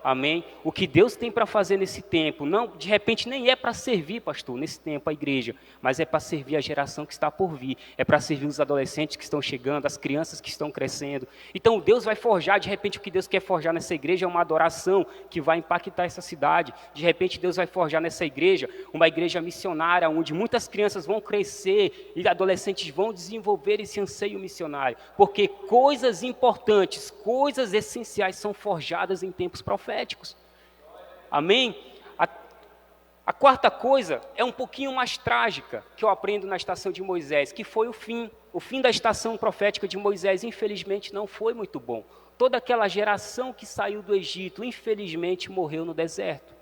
Amém? O que Deus tem para fazer nesse tempo, não, de repente nem é para servir, pastor, nesse tempo a igreja, mas é para servir a geração que está por vir, é para servir os adolescentes que estão chegando, as crianças que estão crescendo. Então Deus vai forjar, de repente o que Deus quer forjar nessa igreja é uma adoração que vai impactar essa cidade. De repente Deus vai forjar nessa igreja uma igreja missionária, onde muitas crianças vão crescer e adolescentes vão desenvolver esse anseio missionário, porque coisas importantes, coisas essenciais são forjadas em tempos proféticos. Amém? A quarta coisa é um pouquinho mais trágica, que eu aprendo na estação de Moisés, que foi o fim. O fim da estação profética de Moisés, infelizmente, não foi muito bom. Toda aquela geração que saiu do Egito, infelizmente, morreu no deserto.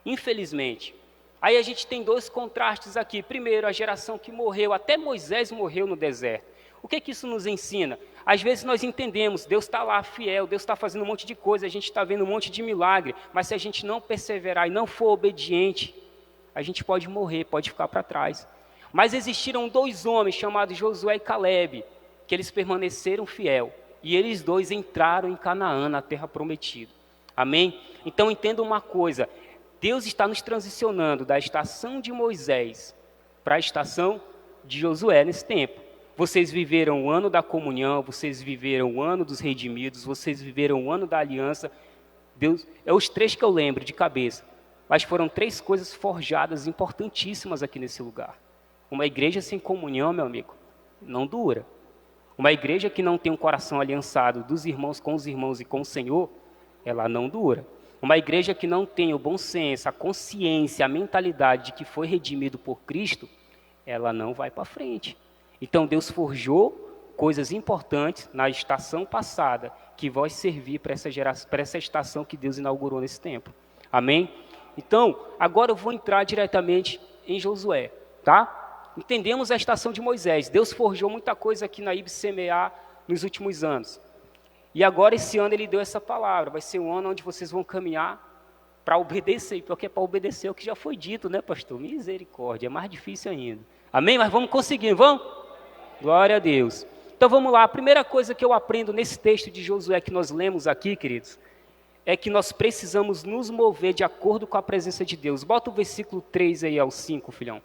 Infelizmente. Aí a gente tem dois contrastes aqui. Primeiro, a geração que morreu, até Moisés morreu no deserto. O que isso nos ensina? Às vezes nós entendemos, Deus está lá fiel, Deus está fazendo um monte de coisa, a gente está vendo um monte de milagre, mas se a gente não perseverar e não for obediente, a gente pode morrer, pode ficar para trás. Mas existiram dois homens chamados Josué e Calebe, que eles permaneceram fiel, e eles dois entraram em Canaã, na terra prometida. Amém? Então entenda uma coisa, Deus está nos transicionando da estação de Moisés para a estação de Josué nesse tempo. Vocês viveram o ano da comunhão, vocês viveram o ano dos redimidos, vocês viveram o ano da aliança. Deus, é os três que eu lembro de cabeça, mas foram três coisas forjadas importantíssimas aqui nesse lugar. Uma igreja sem comunhão, meu amigo, não dura. Uma igreja que não tem um coração aliançado dos irmãos com os irmãos e com o Senhor, ela não dura. Uma igreja que não tem o bom senso, a consciência, a mentalidade de que foi redimido por Cristo, ela não vai para frente. Então Deus forjou coisas importantes na estação passada que vai servir para essa estação que Deus inaugurou nesse tempo. Amém? Então, agora eu vou entrar diretamente em Josué, tá? Entendemos a estação de Moisés. Deus forjou muita coisa aqui na IBCMA nos últimos anos. E agora esse ano ele deu essa palavra. Vai ser um ano onde vocês vão caminhar para obedecer, porque é para obedecer o que já foi dito, né, pastor? Misericórdia, é mais difícil ainda. Amém? Mas vamos conseguir, vamos? Glória a Deus. Então vamos lá, a primeira coisa que eu aprendo nesse texto de Josué que nós lemos aqui, queridos, é que nós precisamos nos mover de acordo com a presença de Deus. Bota o versículo 3 aí ao 5, filhão.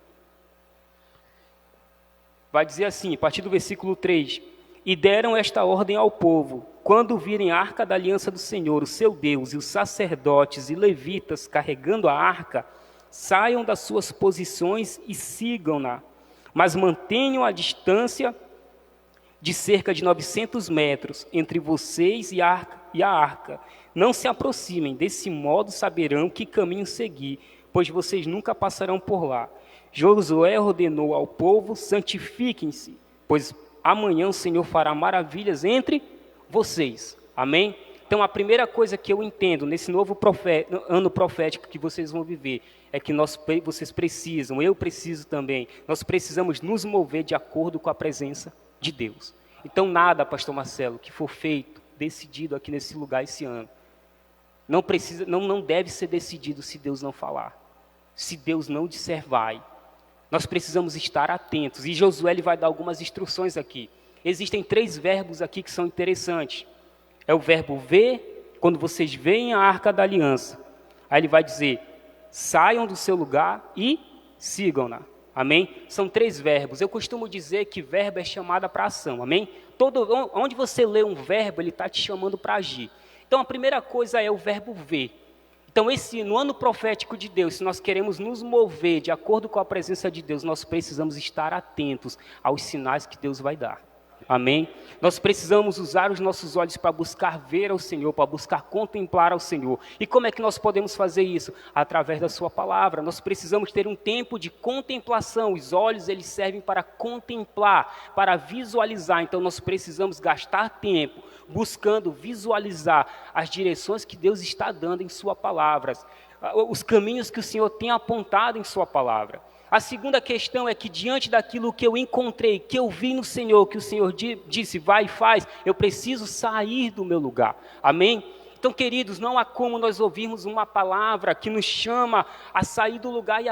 Vai dizer assim, a partir do versículo 3, e deram esta ordem ao povo, quando virem a arca da aliança do Senhor, o seu Deus, e os sacerdotes e levitas carregando a arca, saiam das suas posições e sigam-na. Mas mantenham a distância de cerca de 900 metros entre vocês e a arca. Não se aproximem, desse modo saberão que caminho seguir, pois vocês nunca passarão por lá. Josué ordenou ao povo, santifiquem-se, pois amanhã o Senhor fará maravilhas entre vocês. Amém? Então a primeira coisa que eu entendo nesse novo ano profético que vocês vão viver, é que vocês precisam, eu preciso também, nós precisamos nos mover de acordo com a presença de Deus. Então nada, pastor Marcelo, que for feito, decidido aqui nesse lugar esse ano, não deve ser decidido se Deus não falar. Se Deus não disser, vai. Nós precisamos estar atentos. E Josué ele vai dar algumas instruções aqui. Existem 3 verbos aqui que são interessantes. É o verbo ver, quando vocês veem a arca da aliança. Aí ele vai dizer, saiam do seu lugar e sigam-na. Amém? São 3 verbos. Eu costumo dizer que verbo é chamada para ação. Amém? Onde você lê um verbo, ele está te chamando para agir. Então a primeira coisa é o verbo ver. Então no ano profético de Deus, se nós queremos nos mover de acordo com a presença de Deus, nós precisamos estar atentos aos sinais que Deus vai dar. Amém? Nós precisamos usar os nossos olhos para buscar ver ao Senhor, para buscar contemplar ao Senhor. E como é que nós podemos fazer isso? Através da sua palavra. Nós precisamos ter um tempo de contemplação. Os olhos, eles servem para contemplar, para visualizar. Então nós precisamos gastar tempo buscando visualizar as direções que Deus está dando em sua palavra, os caminhos que o Senhor tem apontado em sua palavra. A segunda questão é que diante daquilo que eu encontrei, que eu vi no Senhor, que o Senhor disse, vai e faz, eu preciso sair do meu lugar. Amém? Então, queridos, não há como nós ouvirmos uma palavra que nos chama a sair do lugar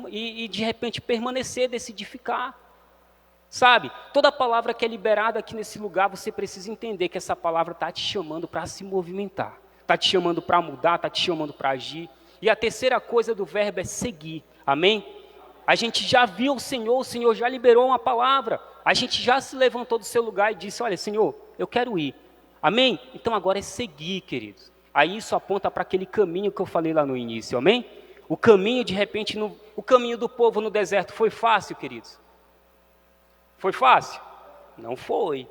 e de repente permanecer, decidir ficar. Sabe? Toda palavra que é liberada aqui nesse lugar, você precisa entender que essa palavra está te chamando para se movimentar. está te chamando para mudar, está te chamando para agir. E a terceira coisa do verbo é seguir, amém? A gente já viu o Senhor já liberou uma palavra, a gente já se levantou do seu lugar e disse, olha, Senhor, eu quero ir, amém? Então agora é seguir, queridos. Aí isso aponta para aquele caminho que eu falei lá no início, amém? O caminho, de repente, o caminho do povo no deserto foi fácil, queridos? Foi fácil? Não foi.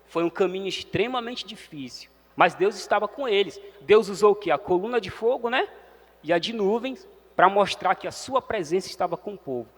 Foi um caminho extremamente difícil, mas Deus estava com eles. Deus usou o quê? A coluna de fogo, né? E a de nuvens, para mostrar que a sua presença estava com o povo.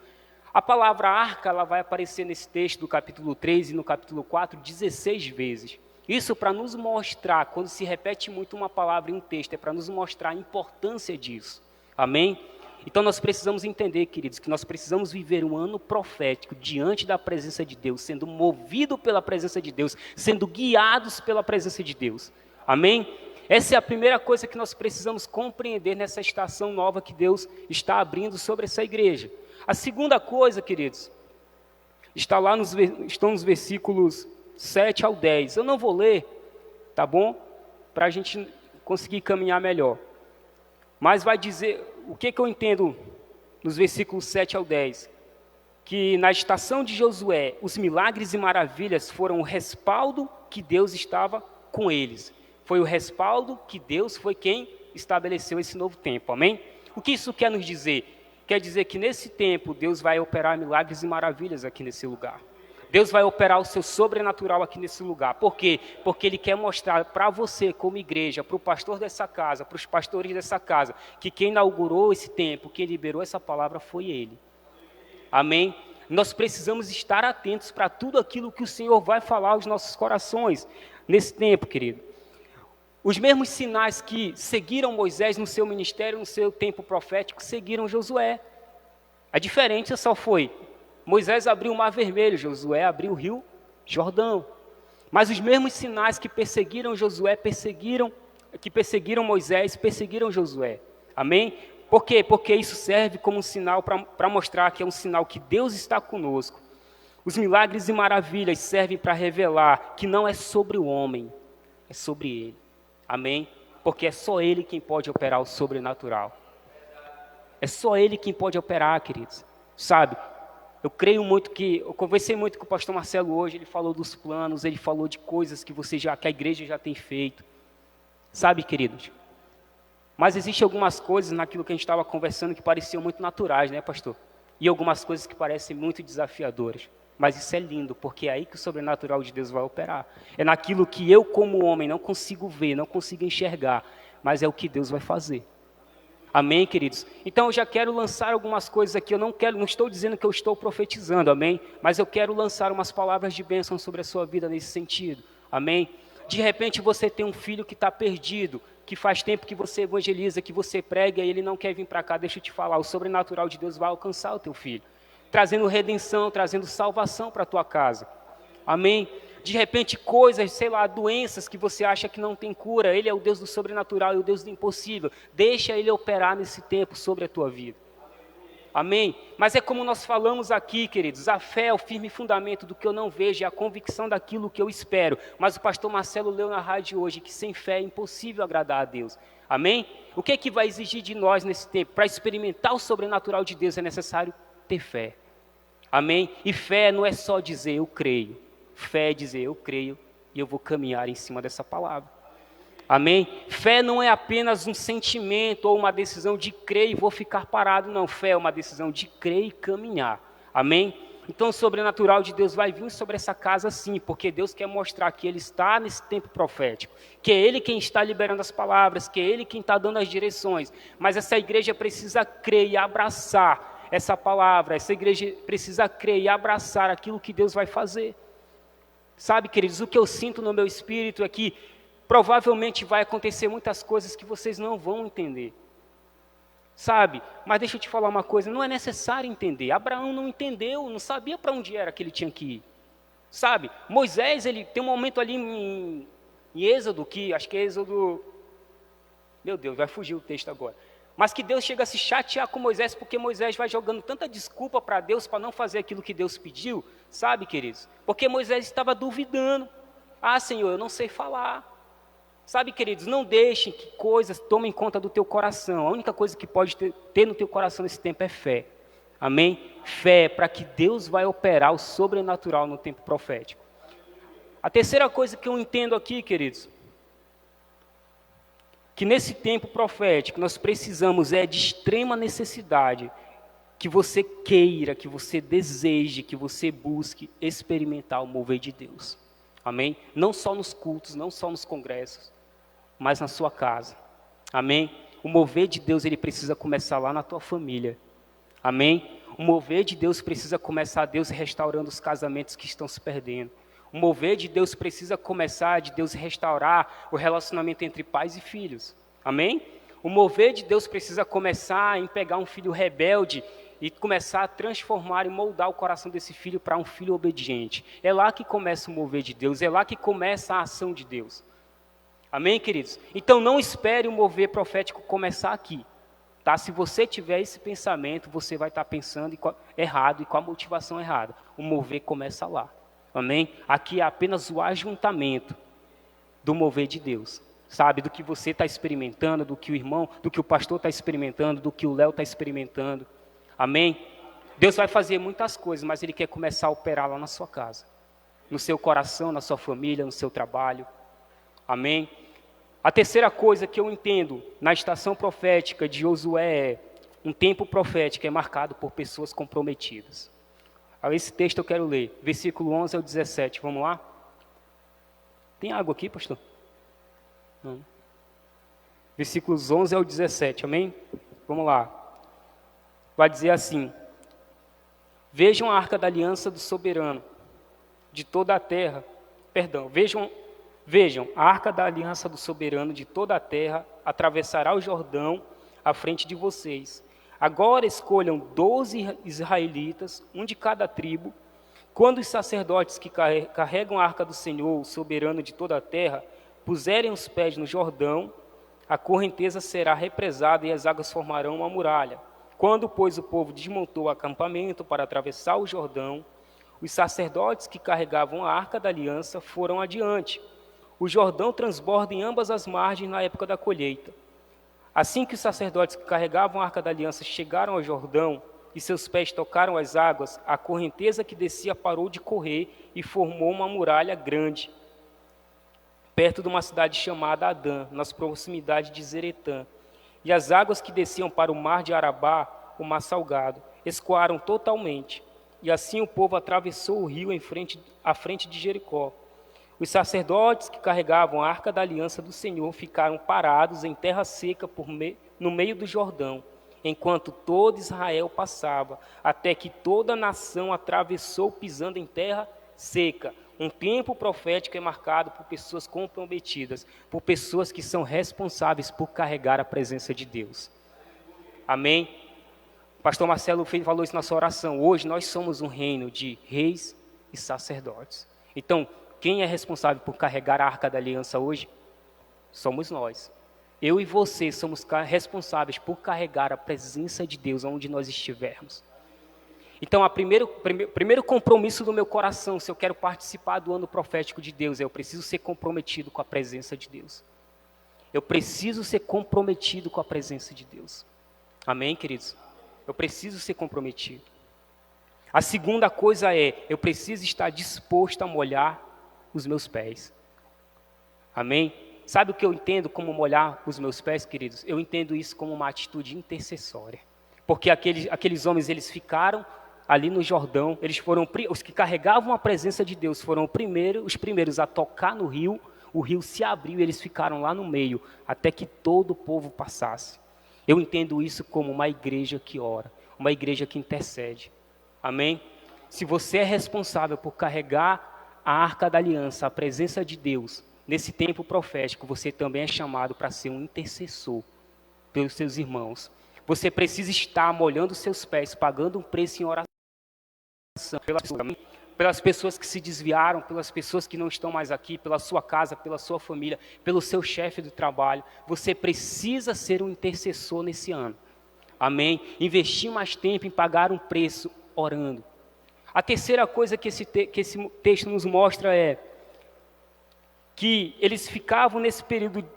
A palavra arca, ela vai aparecer nesse texto do capítulo 3 e no capítulo 4, 16 vezes. Isso para nos mostrar, quando se repete muito uma palavra em um texto, é para nos mostrar a importância disso. Amém? Então nós precisamos entender, queridos, que nós precisamos viver um ano profético diante da presença de Deus, sendo movido pela presença de Deus, sendo guiados pela presença de Deus. Amém? Essa é a primeira coisa que nós precisamos compreender nessa estação nova que Deus está abrindo sobre essa igreja. A segunda coisa, queridos, estão nos versículos 7 ao 10. Eu não vou ler, tá bom? Para a gente conseguir caminhar melhor. Mas vai dizer, o que eu entendo nos versículos 7 ao 10? Que na estação de Josué, os milagres e maravilhas foram o respaldo que Deus estava com eles. Foi o respaldo que Deus foi quem estabeleceu esse novo tempo, amém? O que isso quer nos dizer? Quer dizer que nesse tempo Deus vai operar milagres e maravilhas aqui nesse lugar. Deus vai operar o seu sobrenatural aqui nesse lugar. Por quê? Porque Ele quer mostrar para você, como igreja, para o pastor dessa casa, para os pastores dessa casa, que quem inaugurou esse tempo, quem liberou essa palavra foi Ele. Amém? Nós precisamos estar atentos para tudo aquilo que o Senhor vai falar aos nossos corações nesse tempo, querido. Os mesmos sinais que seguiram Moisés no seu ministério, no seu tempo profético, seguiram Josué. A diferença só foi: Moisés abriu o Mar Vermelho, Josué abriu o Rio Jordão. Mas os mesmos sinais que perseguiram Josué, que perseguiram Moisés, perseguiram Josué. Amém? Por quê? Porque isso serve como um sinal para mostrar que é um sinal que Deus está conosco. Os milagres e maravilhas servem para revelar que não é sobre o homem, é sobre Ele. Amém? Porque é só Ele quem pode operar o sobrenatural. É só Ele quem pode operar, queridos. Sabe? Eu conversei muito com o pastor Marcelo hoje, ele falou dos planos, ele falou de coisas que a igreja já tem feito. Sabe, queridos? Mas existem algumas coisas naquilo que a gente estava conversando que pareciam muito naturais, né, pastor? E algumas coisas que parecem muito desafiadoras. Mas isso é lindo, porque é aí que o sobrenatural de Deus vai operar. É naquilo que eu, como homem, não consigo ver, não consigo enxergar, mas é o que Deus vai fazer. Amém, queridos? Então eu já quero lançar algumas coisas aqui. Não estou dizendo que eu estou profetizando, amém? Mas eu quero lançar umas palavras de bênção sobre a sua vida nesse sentido, amém? De repente você tem um filho que está perdido, que faz tempo que você evangeliza, que você prega e ele não quer vir para cá. Deixa eu te falar, o sobrenatural de Deus vai alcançar o teu filho, trazendo redenção, trazendo salvação para a tua casa, amém? De repente coisas, doenças que você acha que não tem cura, Ele é o Deus do sobrenatural e o Deus do impossível. Deixa Ele operar nesse tempo sobre a tua vida. Amém? Mas é como nós falamos aqui, queridos, a fé é o firme fundamento do que eu não vejo, é a convicção daquilo que eu espero. Mas o pastor Marcelo leu na rádio hoje que sem fé é impossível agradar a Deus. Amém? O que é que vai exigir de nós nesse tempo? Para experimentar o sobrenatural de Deus é necessário ter fé. Amém? E fé não é só dizer eu creio. Fé é dizer, eu creio e eu vou caminhar em cima dessa palavra. Amém? Fé não é apenas um sentimento ou uma decisão de crer e vou ficar parado. Não, fé é uma decisão de crer e caminhar. Amém? Então o sobrenatural de Deus vai vir sobre essa casa sim, porque Deus quer mostrar que Ele está nesse tempo profético, que é Ele quem está liberando as palavras, que é Ele quem está dando as direções. Mas essa igreja precisa crer e abraçar essa palavra, essa igreja precisa crer e abraçar aquilo que Deus vai fazer. Sabe, queridos, o que eu sinto no meu espírito é que provavelmente vai acontecer muitas coisas que vocês não vão entender. Sabe, mas deixa eu te falar uma coisa, não é necessário entender. Abraão não entendeu, não sabia para onde era que ele tinha que ir. Sabe, Moisés, ele tem um momento ali em Êxodo, acho que é Êxodo, meu Deus, vai fugir o texto agora. Mas que Deus chega a se chatear com Moisés, porque Moisés vai jogando tanta desculpa para Deus para não fazer aquilo que Deus pediu, sabe, queridos? Porque Moisés estava duvidando. Ah, Senhor, eu não sei falar. Sabe, queridos, não deixem que coisas tomem conta do teu coração. A única coisa que pode ter no teu coração nesse tempo é fé. Amém? Fé para que Deus vai operar o sobrenatural no tempo profético. A terceira coisa que eu entendo aqui, queridos, que nesse tempo profético nós precisamos de extrema necessidade que você queira, que você deseje, que você busque experimentar o mover de Deus. Amém? Não só nos cultos, não só nos congressos, mas na sua casa. Amém? O mover de Deus, ele precisa começar lá na tua família. Amém? O mover de Deus precisa começar Deus restaurando os casamentos que estão se perdendo. O mover de Deus precisa começar de Deus restaurar o relacionamento entre pais e filhos. Amém? O mover de Deus precisa começar em pegar um filho rebelde e começar a transformar e moldar o coração desse filho para um filho obediente. É lá que começa o mover de Deus, é lá que começa a ação de Deus. Amém, queridos? Então não espere o mover profético começar aqui. Tá? Se você tiver esse pensamento, você vai estar pensando errado e com a motivação errada. O mover começa lá. Amém? Aqui é apenas o ajuntamento do mover de Deus. Sabe, do que você está experimentando, do que o irmão, do que o pastor está experimentando, do que o Léo está experimentando. Amém? Deus vai fazer muitas coisas, mas Ele quer começar a operar lá na sua casa. No seu coração, na sua família, no seu trabalho. Amém? A terceira coisa que eu entendo na estação profética de Josué é um tempo profético é marcado por pessoas comprometidas. Esse texto eu quero ler, versículo 11 ao 17, vamos lá? Tem água aqui, pastor? Não. Versículos 11 ao 17, amém? Vamos lá. Vai dizer assim: vejam a arca da aliança do soberano de toda a terra, vejam, a arca da aliança do soberano de toda a terra atravessará o Jordão à frente de vocês. Agora escolham 12 israelitas, um de cada tribo. Quando os sacerdotes que carregam a arca do Senhor, o soberano de toda a terra, puserem os pés no Jordão, a correnteza será represada e as águas formarão uma muralha. Quando, pois, o povo desmontou o acampamento para atravessar o Jordão, os sacerdotes que carregavam a arca da aliança foram adiante. O Jordão transborda em ambas as margens na época da colheita. Assim que os sacerdotes que carregavam a arca da aliança chegaram ao Jordão e seus pés tocaram as águas, a correnteza que descia parou de correr e formou uma muralha grande, perto de uma cidade chamada Adã, nas proximidades de Zeretã. E as águas que desciam para o mar de Arabá, o mar salgado, escoaram totalmente. E assim o povo atravessou o rio à frente de Jericó. Os sacerdotes que carregavam a arca da aliança do Senhor ficaram parados em terra seca no meio do Jordão, enquanto todo Israel passava, até que toda a nação atravessou pisando em terra seca. Um tempo profético é marcado por pessoas comprometidas, por pessoas que são responsáveis por carregar a presença de Deus. Amém? Pastor Marcelo falou isso na sua oração. Hoje nós somos um reino de reis e sacerdotes. Então, quem é responsável por carregar a arca da aliança hoje? Somos nós. Eu e você somos responsáveis por carregar a presença de Deus onde nós estivermos. Então, o primeiro compromisso do meu coração, se eu quero participar do ano profético de Deus, eu preciso ser comprometido com a presença de Deus. Eu preciso ser comprometido com a presença de Deus. Amém, queridos? Eu preciso ser comprometido. A segunda coisa é, eu preciso estar disposto a molhar os meus pés. Amém? Sabe o que eu entendo como molhar os meus pés, queridos? Eu entendo isso como uma atitude intercessória. Porque aqueles homens, eles ficaram ali no Jordão, os que carregavam a presença de Deus foram os primeiros a tocar no rio, o rio se abriu e eles ficaram lá no meio, até que todo o povo passasse. Eu entendo isso como uma igreja que ora, uma igreja que intercede. Amém? Se você é responsável por carregar a arca da aliança, a presença de Deus, nesse tempo profético, você também é chamado para ser um intercessor pelos seus irmãos. Você precisa estar molhando seus pés, pagando um preço em oração pelas pessoas que se desviaram, pelas pessoas que não estão mais aqui, pela sua casa, pela sua família, pelo seu chefe do trabalho. Você precisa ser um intercessor nesse ano. Amém? Investir mais tempo em pagar um preço orando. A terceira coisa que esse texto nos mostra é que eles ficavam nesse período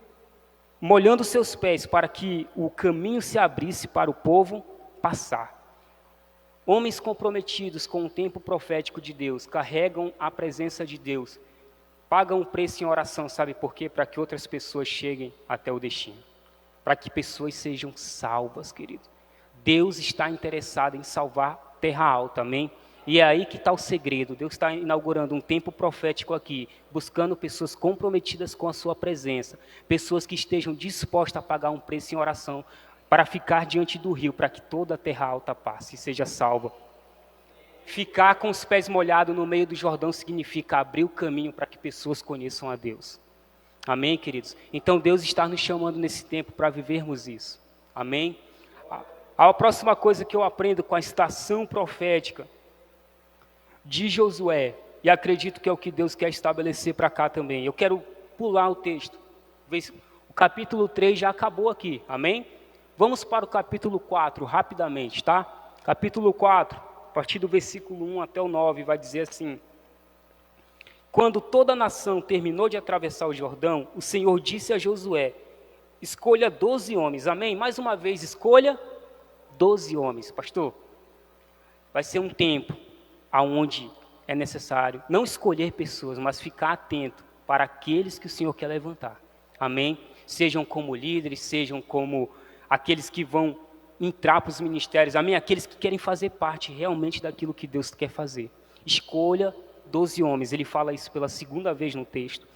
molhando seus pés para que o caminho se abrisse para o povo passar. Homens comprometidos com o tempo profético de Deus, carregam a presença de Deus, pagam o preço em oração, sabe por quê? Para que outras pessoas cheguem até o destino, para que pessoas sejam salvas, querido. Deus está interessado em salvar Terra Alta, amém? E é aí que está o segredo. Deus está inaugurando um tempo profético aqui, buscando pessoas comprometidas com a sua presença, pessoas que estejam dispostas a pagar um preço em oração, para ficar diante do rio, para que toda a Terra Alta passe e seja salva. Ficar com os pés molhados no meio do Jordão significa abrir o caminho para que pessoas conheçam a Deus. Amém, queridos? Então Deus está nos chamando nesse tempo para vivermos isso. Amém? A próxima coisa que eu aprendo com a estação profética de Josué, e acredito que é o que Deus quer estabelecer para cá também. Eu quero pular o texto. O capítulo 3 já acabou aqui, amém? Vamos para o capítulo 4, rapidamente, tá? Capítulo 4, a partir do versículo 1 até o 9, vai dizer assim: quando toda a nação terminou de atravessar o Jordão, o Senhor disse a Josué: escolha 12 homens, amém? Mais uma vez, escolha 12 homens, pastor. Vai ser um tempo aonde é necessário não escolher pessoas, mas ficar atento para aqueles que o Senhor quer levantar, amém? Sejam como líderes, sejam como aqueles que vão entrar para os ministérios, amém? Aqueles que querem fazer parte realmente daquilo que Deus quer fazer. Escolha 12 homens, ele fala isso pela segunda vez no texto.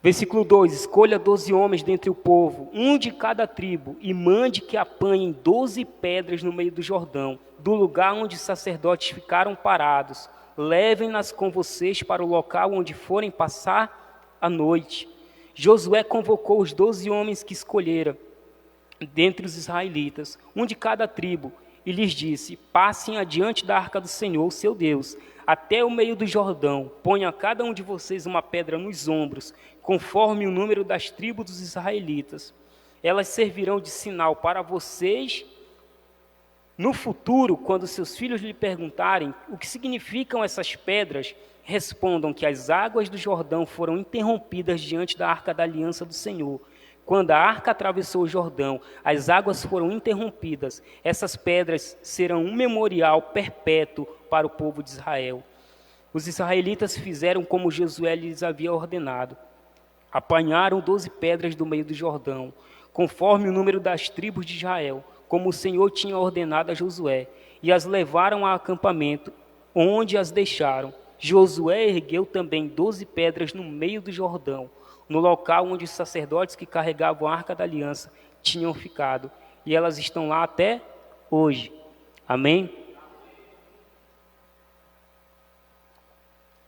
Versículo 2, escolha 12 homens dentre o povo, um de cada tribo, e mande que apanhem 12 pedras no meio do Jordão, do lugar onde os sacerdotes ficaram parados. Levem-nas com vocês para o local onde forem passar a noite. Josué convocou os 12 homens que escolhera dentre os israelitas, um de cada tribo, e lhes disse: passem adiante da arca do Senhor, seu Deus, até o meio do Jordão. Ponha a cada um de vocês uma pedra nos ombros, conforme o número das tribos dos israelitas. Elas servirão de sinal para vocês no futuro, quando seus filhos lhe perguntarem o que significam essas pedras. Respondam que as águas do Jordão foram interrompidas diante da arca da aliança do Senhor. Quando a arca atravessou o Jordão, as águas foram interrompidas. Essas pedras serão um memorial perpétuo para o povo de Israel. Os israelitas fizeram como Josué lhes havia ordenado. Apanharam 12 pedras do meio do Jordão, conforme o número das tribos de Israel, como o Senhor tinha ordenado a Josué, e as levaram ao acampamento, onde as deixaram. Josué ergueu também 12 pedras no meio do Jordão, no local onde os sacerdotes que carregavam a arca da aliança tinham ficado, e elas estão lá até hoje. Amém?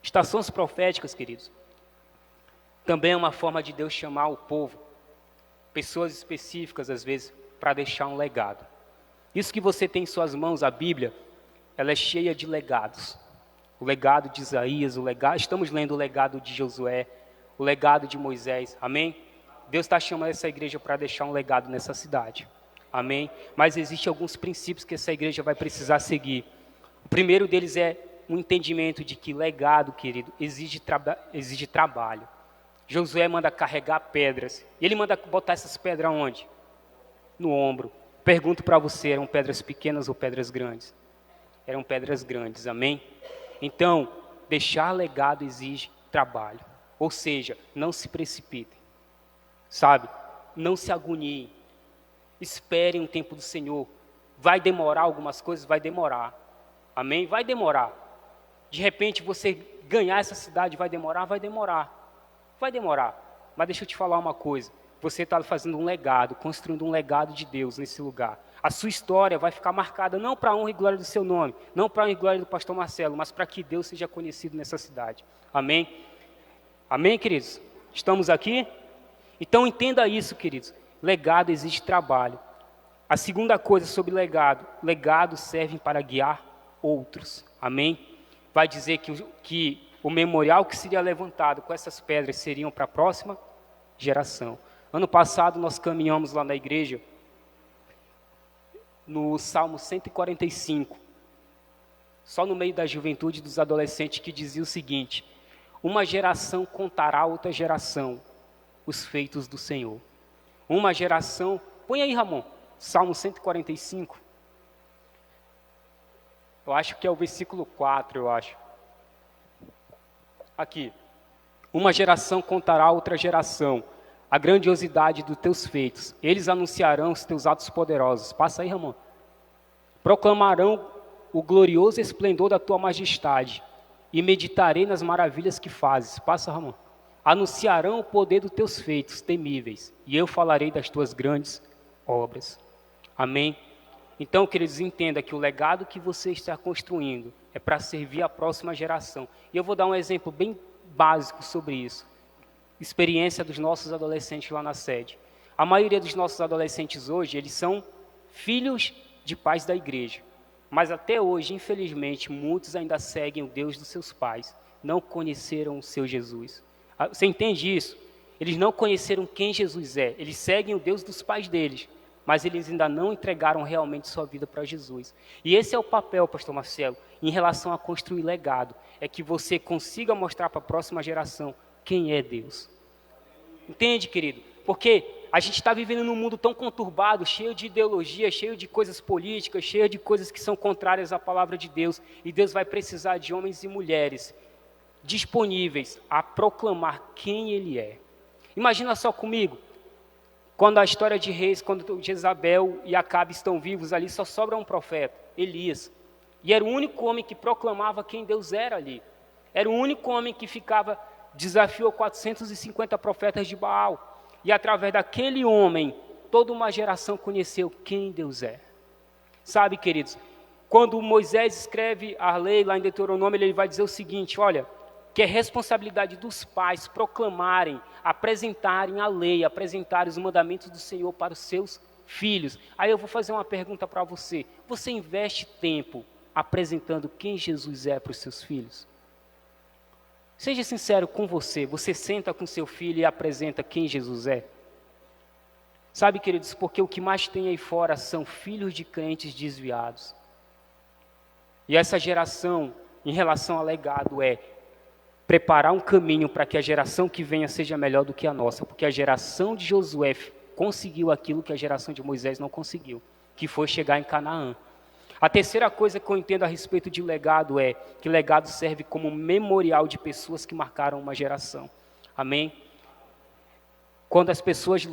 Estações proféticas, queridos, também é uma forma de Deus chamar o povo, pessoas específicas às vezes, para deixar um legado. Isso que você tem em suas mãos, a Bíblia, ela é cheia de legados. O legado de Isaías, estamos lendo o legado de Josué, o legado de Moisés, amém? Deus está chamando essa igreja para deixar um legado nessa cidade, amém? Mas existem alguns princípios que essa igreja vai precisar seguir. O primeiro deles é um entendimento de que legado, querido, exige trabalho. Josué manda carregar pedras, e ele manda botar essas pedras onde? No ombro. Pergunto para você, eram pedras pequenas ou pedras grandes? Eram pedras grandes, amém? Então, deixar legado exige trabalho. Ou seja, não se precipitem, sabe? Não se agoniem. Esperem o tempo do Senhor. Vai demorar algumas coisas? Vai demorar. Amém? Vai demorar. De repente, você ganhar essa cidade vai demorar? Vai demorar. Vai demorar. Mas deixa eu te falar uma coisa. Você está fazendo um legado, construindo um legado de Deus nesse lugar. A sua história vai ficar marcada não para a honra e glória do seu nome, não para a honra e glória do pastor Marcelo, mas para que Deus seja conhecido nessa cidade. Amém? Amém, queridos? Estamos aqui? Então entenda isso, queridos. Legado exige trabalho. A segunda coisa sobre legado. Legado serve para guiar outros. Amém? Vai dizer que o memorial que seria levantado com essas pedras seriam para a próxima geração. Ano passado nós caminhamos lá na igreja no Salmo 145, só no meio da juventude dos adolescentes, que dizia o seguinte: Uma geração contará a outra geração os feitos do Senhor. Uma geração, põe aí, Ramon, Salmo 145. Eu acho que é o versículo 4, eu acho. Aqui. Uma geração contará a outra geração a grandiosidade dos teus feitos. Eles anunciarão os teus atos poderosos. Passa aí, Ramon. Proclamarão o glorioso esplendor da tua majestade e meditarei nas maravilhas que fazes. Passa, Ramon. Anunciarão o poder dos teus feitos temíveis e eu falarei das tuas grandes obras. Amém? Então, queridos, entenda que o legado que você está construindo é para servir a próxima geração. E eu vou dar um exemplo bem básico sobre isso. Experiência dos nossos adolescentes lá na sede. A maioria dos nossos adolescentes hoje, eles são filhos de pais da igreja. Mas até hoje, infelizmente, muitos ainda seguem o Deus dos seus pais. Não conheceram o seu Jesus. Você entende isso? Eles não conheceram quem Jesus é. Eles seguem o Deus dos pais deles. Mas eles ainda não entregaram realmente sua vida para Jesus. E esse é o papel, pastor Marcelo, em relação a construir legado. É que você consiga mostrar para a próxima geração quem é Deus. Entende, querido? Porque a gente está vivendo num mundo tão conturbado, cheio de ideologia, cheio de coisas políticas, cheio de coisas que são contrárias à palavra de Deus. E Deus vai precisar de homens e mulheres disponíveis a proclamar quem Ele é. Imagina só comigo, quando a história de Reis, quando Jezabel e Acabe estão vivos ali, só sobra um profeta, Elias. E era o único homem que proclamava quem Deus era ali. Era o único homem que desafiou 450 profetas de Baal. E através daquele homem, toda uma geração conheceu quem Deus é. Sabe, queridos, quando Moisés escreve a lei lá em Deuteronômio, ele vai dizer o seguinte, olha, que é responsabilidade dos pais proclamarem, apresentarem a lei, apresentarem os mandamentos do Senhor para os seus filhos. Aí eu vou fazer uma pergunta para você. Você investe tempo apresentando quem Jesus é para os seus filhos? Seja sincero com você. Você senta com seu filho e apresenta quem Jesus é? Sabe, queridos, porque o que mais tem aí fora são filhos de crentes desviados. E essa geração, em relação ao legado, é preparar um caminho para que a geração que venha seja melhor do que a nossa, porque a geração de Josué conseguiu aquilo que a geração de Moisés não conseguiu, que foi chegar em Canaã. A terceira coisa que eu entendo a respeito de legado é que legado serve como memorial de pessoas que marcaram uma geração. Amém? Quando as pessoas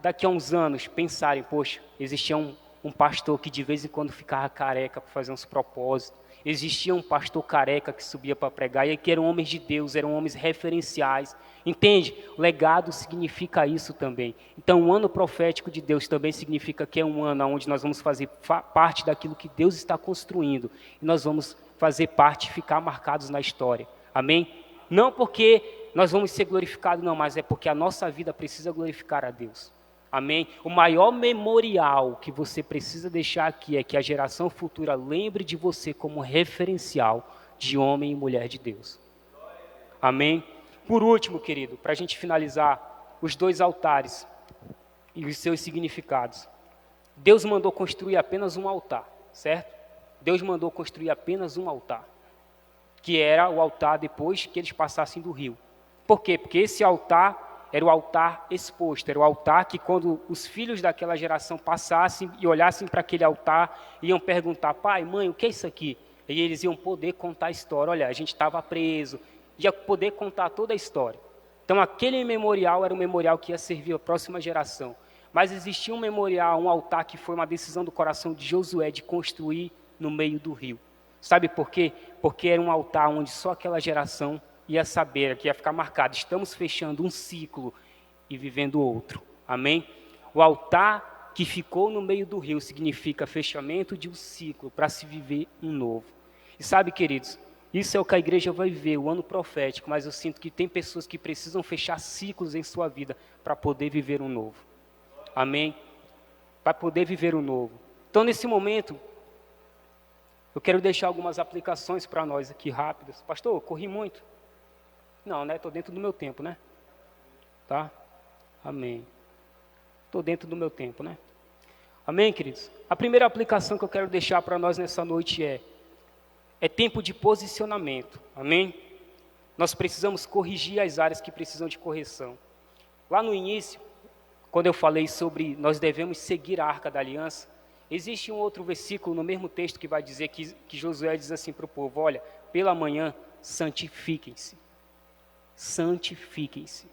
daqui a uns anos pensarem, poxa, existia um pastor que de vez em quando ficava careca para fazer uns propósitos, existia um pastor careca que subia para pregar, e que eram homens de Deus, eram homens referenciais. Entende? Legado significa isso também. Então, o ano profético de Deus também significa que é um ano onde nós vamos fazer parte daquilo que Deus está construindo. E nós vamos fazer parte, ficar marcados na história. Amém? Não porque nós vamos ser glorificados, não, mas é porque a nossa vida precisa glorificar a Deus. Amém? O maior memorial que você precisa deixar aqui é que a geração futura lembre de você como referencial de homem e mulher de Deus. Amém? Por último, querido, para a gente finalizar, os 2 altares e os seus significados. Deus mandou construir apenas um altar, certo? Deus mandou construir apenas um altar, que era o altar depois que eles passassem do rio. Por quê? Porque esse altar era o altar exposto, era o altar que quando os filhos daquela geração passassem e olhassem para aquele altar, iam perguntar, pai, mãe, o que é isso aqui? E eles iam poder contar a história, olha, a gente estava preso, ia poder contar toda a história. Então aquele memorial era um memorial que ia servir à próxima geração. Mas existia um memorial, um altar que foi uma decisão do coração de Josué de construir no meio do rio. Sabe por quê? Porque era um altar onde só aquela geração ia saber, que ia ficar marcado, estamos fechando um ciclo e vivendo outro. Amém? O altar que ficou no meio do rio significa fechamento de um ciclo para se viver um novo. E sabe, queridos, isso é o que a igreja vai viver, o ano profético, mas eu sinto que tem pessoas que precisam fechar ciclos em sua vida para poder viver um novo. Amém? Para poder viver um novo. Então, nesse momento, eu quero deixar algumas aplicações para nós aqui rápidas. Pastor, eu corri muito. Não, né? Estou dentro do meu tempo, né? Tá? Amém. Estou dentro do meu tempo, né? Amém, queridos? A primeira aplicação que eu quero deixar para nós nessa noite é tempo de posicionamento. Amém? Nós precisamos corrigir as áreas que precisam de correção. Lá no início, quando eu falei sobre nós devemos seguir a Arca da Aliança, existe um outro versículo no mesmo texto que vai dizer que Josué diz assim para o povo: olha, pela manhã santifiquem-se. Santifiquem-se.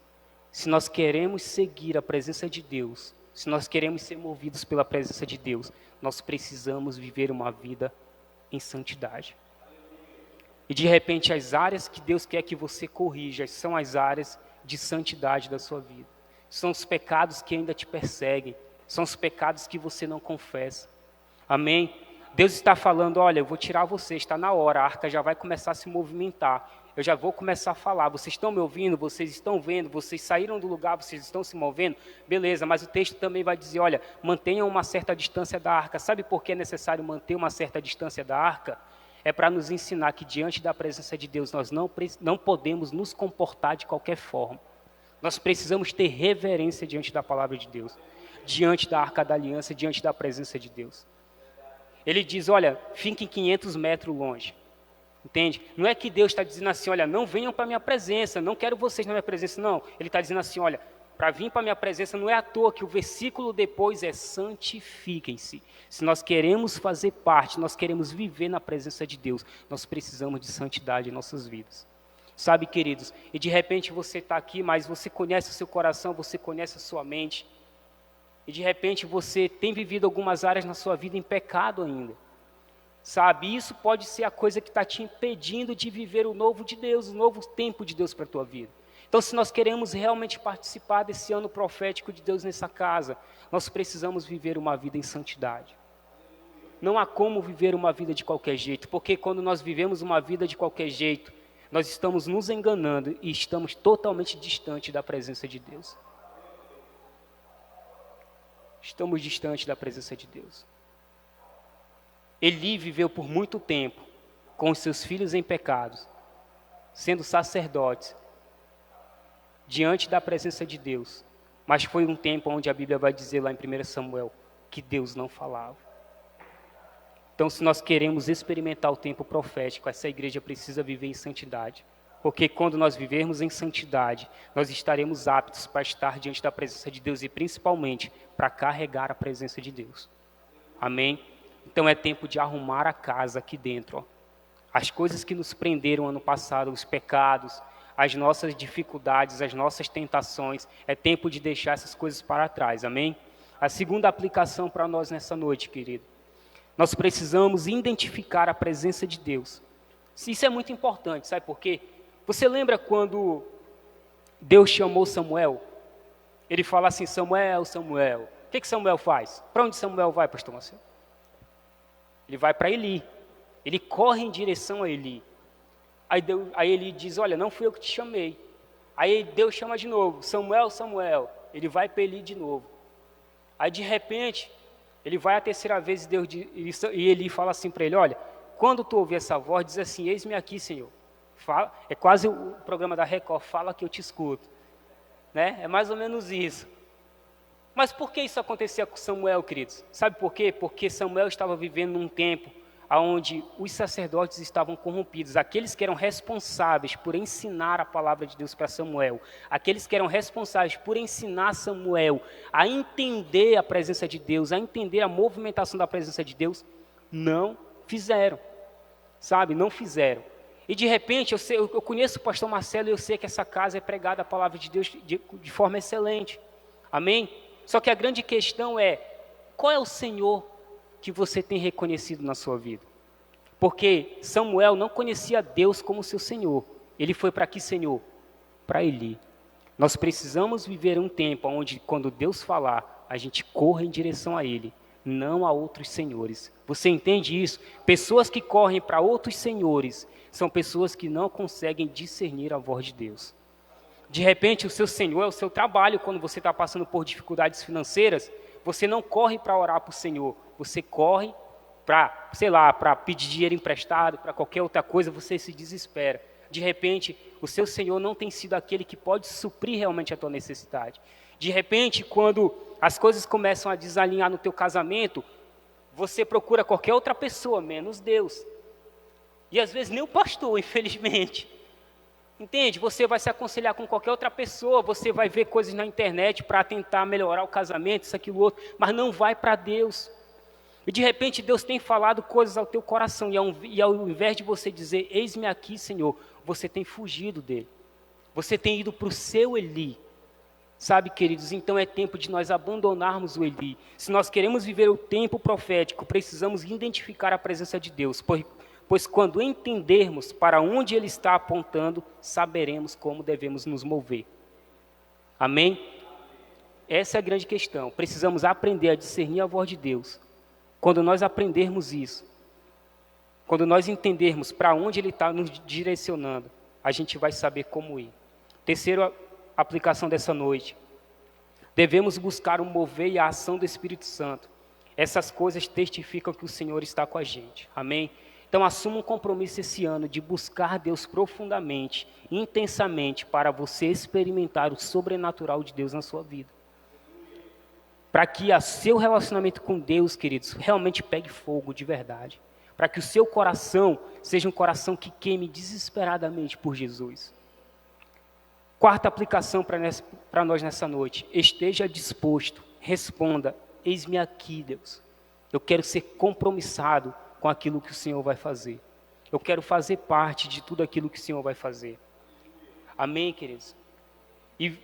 Se nós queremos seguir a presença de Deus, se nós queremos ser movidos pela presença de Deus, nós precisamos viver uma vida em santidade. E de repente as áreas que Deus quer que você corrija são as áreas de santidade da sua vida. São os pecados que ainda te perseguem, são os pecados que você não confessa. Amém? Deus está falando: olha, eu vou tirar você, está na hora, a arca já vai começar a se movimentar. Eu já vou começar a falar. Vocês estão me ouvindo? Vocês estão vendo? Vocês saíram do lugar? Vocês estão se movendo? Beleza, mas o texto também vai dizer: olha, mantenham uma certa distância da arca. Sabe por que é necessário manter uma certa distância da arca? É para nos ensinar que diante da presença de Deus nós não podemos nos comportar de qualquer forma. Nós precisamos ter reverência diante da palavra de Deus, diante da Arca da Aliança, diante da presença de Deus. Ele diz: olha, fiquem 500 metros longe. Entende? Não é que Deus está dizendo assim: olha, não venham para a minha presença, não quero vocês na minha presença. Não, Ele está dizendo assim: olha, para vir para a minha presença não é à toa que o versículo depois é: santifiquem-se. Se nós queremos fazer parte, nós queremos viver na presença de Deus, nós precisamos de santidade em nossas vidas. Sabe, queridos, e de repente você está aqui, mas você conhece o seu coração, você conhece a sua mente, e de repente você tem vivido algumas áreas na sua vida em pecado ainda. Sabe, isso pode ser a coisa que está te impedindo de viver o novo de Deus, o novo tempo de Deus para a tua vida. Então, se nós queremos realmente participar desse ano profético de Deus nessa casa, nós precisamos viver uma vida em santidade. Não há como viver uma vida de qualquer jeito, porque quando nós vivemos uma vida de qualquer jeito, nós estamos nos enganando e estamos totalmente distantes da presença de Deus. Estamos distantes da presença de Deus. Eli viveu por muito tempo com os seus filhos em pecados, sendo sacerdotes, diante da presença de Deus. Mas foi um tempo onde a Bíblia vai dizer lá em 1 Samuel que Deus não falava. Então, se nós queremos experimentar o tempo profético, essa igreja precisa viver em santidade. Porque quando nós vivermos em santidade, nós estaremos aptos para estar diante da presença de Deus e principalmente para carregar a presença de Deus. Amém? Então é tempo de arrumar a casa aqui dentro. Ó. As coisas que nos prenderam ano passado, os pecados, as nossas dificuldades, as nossas tentações, é tempo de deixar essas coisas para trás. Amém? A segunda aplicação para nós nessa noite, querido. Nós precisamos identificar a presença de Deus. Isso é muito importante, sabe por quê? Você lembra quando Deus chamou Samuel? Ele fala assim: Samuel, Samuel. O que Samuel faz? Para onde Samuel vai, pastor Marcelo? Ele vai para Eli. Ele corre em direção a Eli. Aí Eli diz: olha, não fui eu que te chamei. Aí Deus chama de novo: Samuel, Samuel. Ele vai para Eli de novo. Aí de repente, ele vai a terceira vez e Eli fala assim para ele: olha, quando tu ouvir essa voz, diz assim: eis-me aqui, Senhor. Fala, é quase o programa da Record: fala que eu te escuto. Né? É mais ou menos isso. Mas por que isso acontecia com Samuel, queridos? Sabe por quê? Porque Samuel estava vivendo num tempo onde os sacerdotes estavam corrompidos, aqueles que eram responsáveis por ensinar a palavra de Deus para Samuel, aqueles que eram responsáveis por ensinar Samuel a entender a presença de Deus, a entender a movimentação da presença de Deus, não fizeram, sabe? Não fizeram. E de repente, eu conheço o pastor Marcelo e eu sei que essa casa é pregada a palavra de Deus de forma excelente. Amém? Só que a grande questão é: qual é o Senhor que você tem reconhecido na sua vida? Porque Samuel não conhecia Deus como seu Senhor. Ele foi para que Senhor? Para Eli. Nós precisamos viver um tempo onde, quando Deus falar, a gente corra em direção a Ele, não a outros senhores. Você entende isso? Pessoas que correm para outros senhores são pessoas que não conseguem discernir a voz de Deus. De repente, o seu Senhor é o seu trabalho. Quando você está passando por dificuldades financeiras, você não corre para orar para o Senhor, você corre para, para pedir dinheiro emprestado, para qualquer outra coisa, você se desespera. De repente, o seu Senhor não tem sido aquele que pode suprir realmente a tua necessidade. De repente, quando as coisas começam a desalinhar no teu casamento, você procura qualquer outra pessoa, menos Deus. E às vezes nem o pastor, infelizmente. Entende? Você vai se aconselhar com qualquer outra pessoa, você vai ver coisas na internet para tentar melhorar o casamento, isso, aquilo, outro, mas não vai para Deus. E de repente Deus tem falado coisas ao teu coração, e ao invés de você dizer, eis-me aqui, Senhor, você tem fugido dele. Você tem ido para o seu Eli. Sabe, queridos, então é tempo de nós abandonarmos o Eli. Se nós queremos viver o tempo profético, precisamos identificar a presença de Deus, pois quando entendermos para onde Ele está apontando, saberemos como devemos nos mover. Amém? Essa é a grande questão. Precisamos aprender a discernir a voz de Deus. Quando nós aprendermos isso, quando nós entendermos para onde Ele está nos direcionando, a gente vai saber como ir. Terceira aplicação dessa noite. Devemos buscar o mover e a ação do Espírito Santo. Essas coisas testificam que o Senhor está com a gente. Amém? Então assuma um compromisso esse ano de buscar Deus profundamente, intensamente, para você experimentar o sobrenatural de Deus na sua vida. Para que o seu relacionamento com Deus, queridos, realmente pegue fogo de verdade. Para que o seu coração seja um coração que queime desesperadamente por Jesus. Quarta aplicação para nós nessa noite. Esteja disposto, responda, eis-me aqui, Deus. Eu quero ser compromissado com aquilo que o Senhor vai fazer. Eu quero fazer parte de tudo aquilo que o Senhor vai fazer. Amém, queridos? E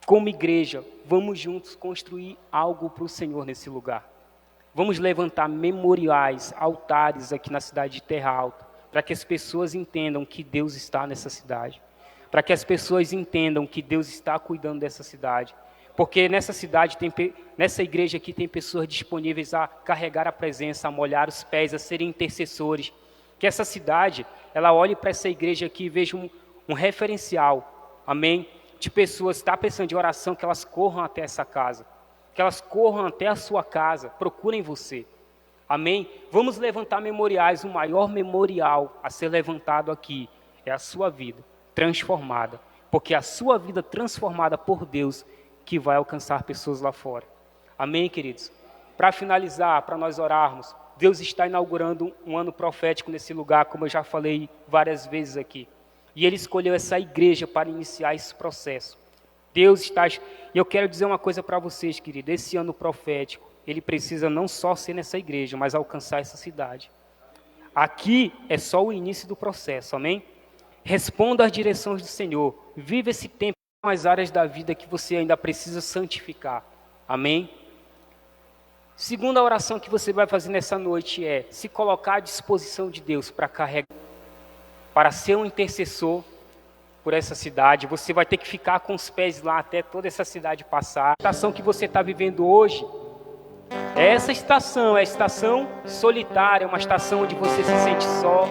como igreja, vamos juntos construir algo para o Senhor nesse lugar. Vamos levantar memoriais, altares aqui na cidade de Terra Alta, para que as pessoas entendam que Deus está nessa cidade. Para que as pessoas entendam que Deus está cuidando dessa cidade. Porque nessa cidade, nessa igreja aqui, tem pessoas disponíveis a carregar a presença, a molhar os pés, a serem intercessores. Que essa cidade, ela olhe para essa igreja aqui e veja um referencial, amém? De pessoas que estão precisando de oração, que elas corram até essa casa. Que elas corram até a sua casa, procurem você. Amém? Vamos levantar memoriais. O maior memorial a ser levantado aqui é a sua vida transformada, porque é a sua vida transformada por Deus que vai alcançar pessoas lá fora. Amém, queridos? Para finalizar, para nós orarmos, Deus está inaugurando um ano profético nesse lugar, como eu já falei várias vezes aqui. E Ele escolheu essa igreja para iniciar esse processo. Deus está... E eu quero dizer uma coisa para vocês, queridos. Esse ano profético, ele precisa não só ser nessa igreja, mas alcançar essa cidade. Aqui é só o início do processo, amém? Responda às direções do Senhor. Viva esse tempo nas áreas da vida que você ainda precisa santificar. Amém? Segunda oração que você vai fazer nessa noite é se colocar à disposição de Deus para carregar, para ser um intercessor por essa cidade. Você vai ter que ficar com os pés lá até toda essa cidade passar. A estação que você está vivendo hoje é essa estação, é a estação solitária, uma estação onde você se sente só.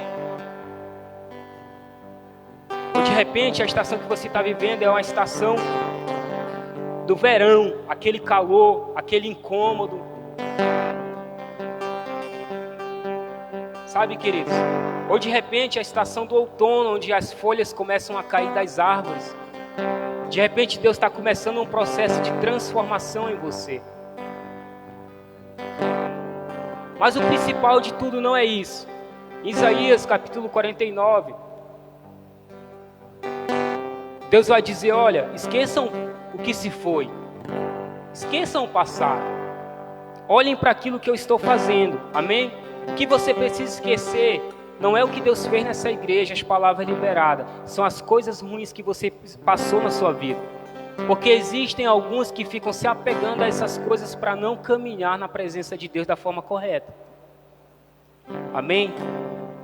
Ou de repente a estação que você está vivendo é uma estação do verão, aquele calor, aquele incômodo. Sabe, queridos? Ou de repente a estação do outono, onde as folhas começam a cair das árvores. De repente Deus está começando um processo de transformação em você. Mas o principal de tudo não é isso. Isaías capítulo 49. Deus vai dizer, olha, esqueçam o que se foi. Esqueçam o passado. Olhem para aquilo que eu estou fazendo. Amém? O que você precisa esquecer não é o que Deus fez nessa igreja, as palavras liberadas. São as coisas ruins que você passou na sua vida. Porque existem alguns que ficam se apegando a essas coisas para não caminhar na presença de Deus da forma correta. Amém?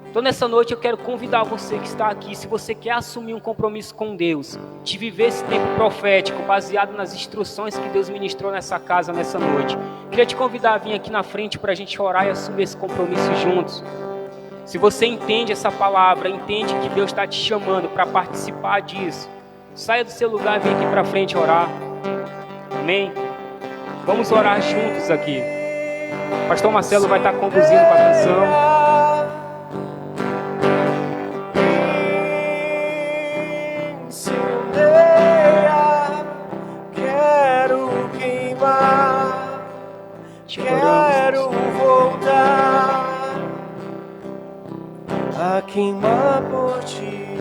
Então nessa noite eu quero convidar você que está aqui, se você quer assumir um compromisso com Deus, de viver esse tempo profético, baseado nas instruções que Deus ministrou nessa casa, nessa noite. Queria te convidar a vir aqui na frente para a gente orar e assumir esse compromisso juntos. Se você entende essa palavra, entende que Deus está te chamando para participar disso, saia do seu lugar e vem aqui para frente orar. Amém? Vamos orar juntos aqui. O pastor Marcelo vai estar conduzindo com a canção. Quero voltar a queimar por ti.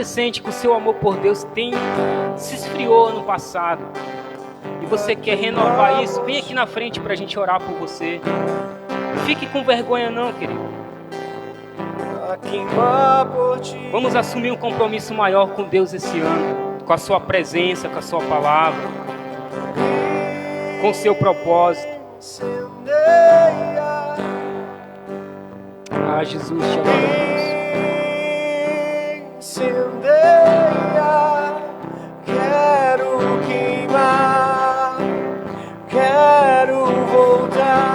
sente que o seu amor por Deus se esfriou ano passado e você quer renovar isso, vem aqui na frente para a gente orar por você. Não fique com vergonha não, querido. Vamos assumir um compromisso maior com Deus esse ano, com a sua presença, com a sua palavra, com o seu propósito. Ah, Jesus, te adoramos. Quero queimar, quero voltar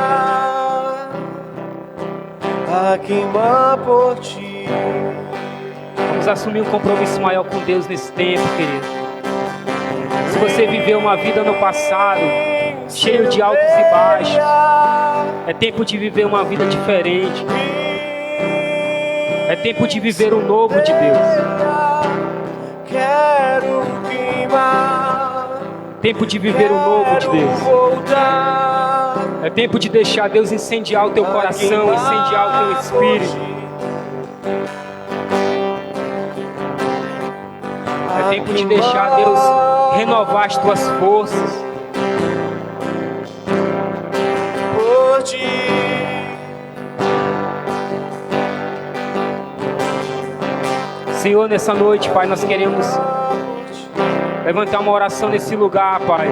a queimar por ti. Vamos assumir um compromisso maior com Deus nesse tempo, querido. Se você viveu uma vida no passado cheio de altos e baixos, é tempo de viver uma vida diferente. É tempo de viver o novo de Deus. Quero queimar, tempo de viver o novo de Deus. É tempo de deixar Deus incendiar o teu coração, incendiar o teu espírito. É tempo de deixar Deus renovar as tuas forças. Por ti. Senhor, nessa noite, Pai, nós queremos levantar uma oração nesse lugar, Pai.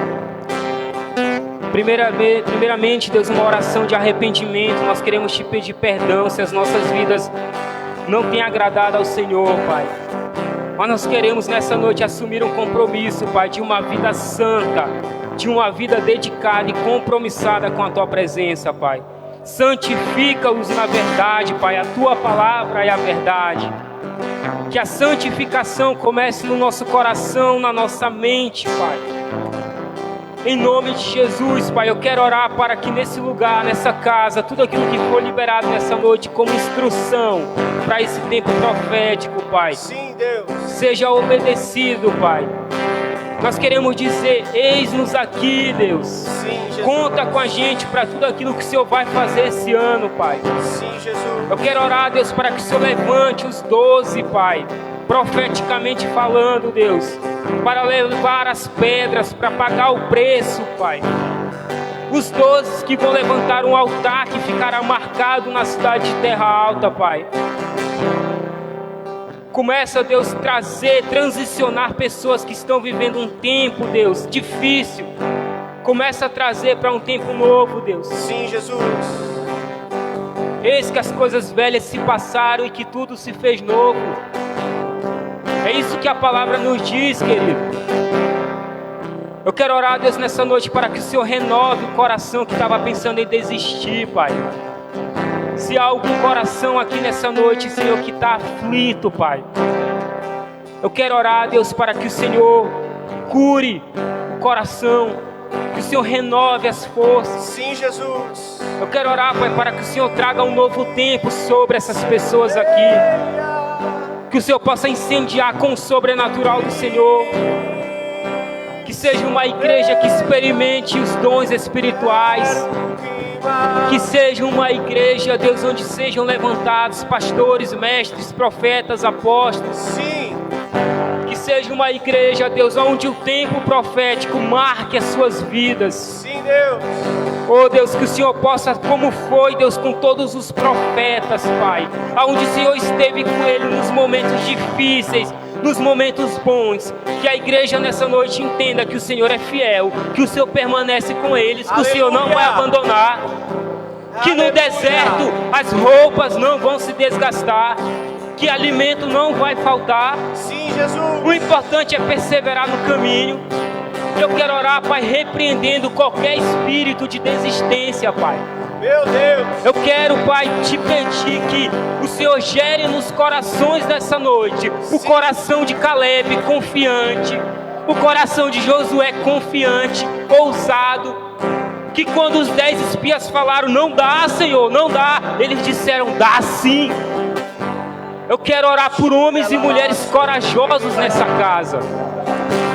Primeiramente, Deus, uma oração de arrependimento. Nós queremos te pedir perdão se as nossas vidas não têm agradado ao Senhor, Pai. Mas nós queremos nessa noite assumir um compromisso, Pai, de uma vida santa, de uma vida dedicada e compromissada com a Tua presença, Pai. Santifica-os na verdade, Pai. A Tua palavra é a verdade. Que a santificação comece no nosso coração, na nossa mente, Pai. Em nome de Jesus, Pai, eu quero orar para que nesse lugar, nessa casa, tudo aquilo que for liberado nessa noite como instrução para esse tempo profético, Pai, Sim, Deus, seja obedecido, Pai. Nós queremos dizer, eis-nos aqui, Deus. Sim, Jesus. Conta com a gente para tudo aquilo que o Senhor vai fazer esse ano, Pai. Sim, Jesus. Eu quero orar, Deus, para que o Senhor levante os 12, Pai, profeticamente falando, Deus, para levar as pedras, para pagar o preço, Pai. Os 12 que vão levantar um altar que ficará marcado na cidade de Terra Alta, Pai. Começa, Deus, transicionar pessoas que estão vivendo um tempo, Deus, difícil. Começa a trazer para um tempo novo, Deus. Sim, Jesus. Eis que as coisas velhas se passaram e que tudo se fez novo. É isso que a palavra nos diz, querido. Eu quero orar, Deus, nessa noite para que o Senhor renove o coração que estava pensando em desistir, Pai. Se há algum coração aqui nessa noite, Senhor, que está aflito, Pai, eu quero orar, Deus, para que o Senhor cure o coração, que o Senhor renove as forças. Sim, Jesus. Eu quero orar, Pai, para que o Senhor traga um novo tempo sobre essas pessoas aqui. Que o Senhor possa incendiar com o sobrenatural do Senhor. Que seja uma igreja que experimente os dons espirituais. Que seja uma igreja, Deus, onde sejam levantados pastores, mestres, profetas, apóstolos. Sim. Que seja uma igreja, Deus, onde o tempo profético marque as suas vidas. Sim, Deus. Oh, Deus, que o Senhor possa, como foi, Deus, com todos os profetas, Pai, aonde o Senhor esteve com ele nos momentos difíceis, nos momentos bons, que a igreja nessa noite entenda que o Senhor é fiel, que o Senhor permanece com eles, que Aleluia. o Senhor não vai abandonar, que no Aleluia. deserto as roupas não vão se desgastar, que alimento não vai faltar. Sim, Jesus. O importante é perseverar no caminho. Eu quero orar, Pai, repreendendo qualquer espírito de desistência, Pai. Meu Deus. Eu quero, Pai, te pedir que o Senhor gere nos corações dessa noite o coração de Caleb confiante, o coração de Josué confiante, ousado, que quando os 10 espias falaram, não dá, Senhor, não dá, eles disseram, dá sim. Eu quero orar por homens e mulheres corajosos nessa casa.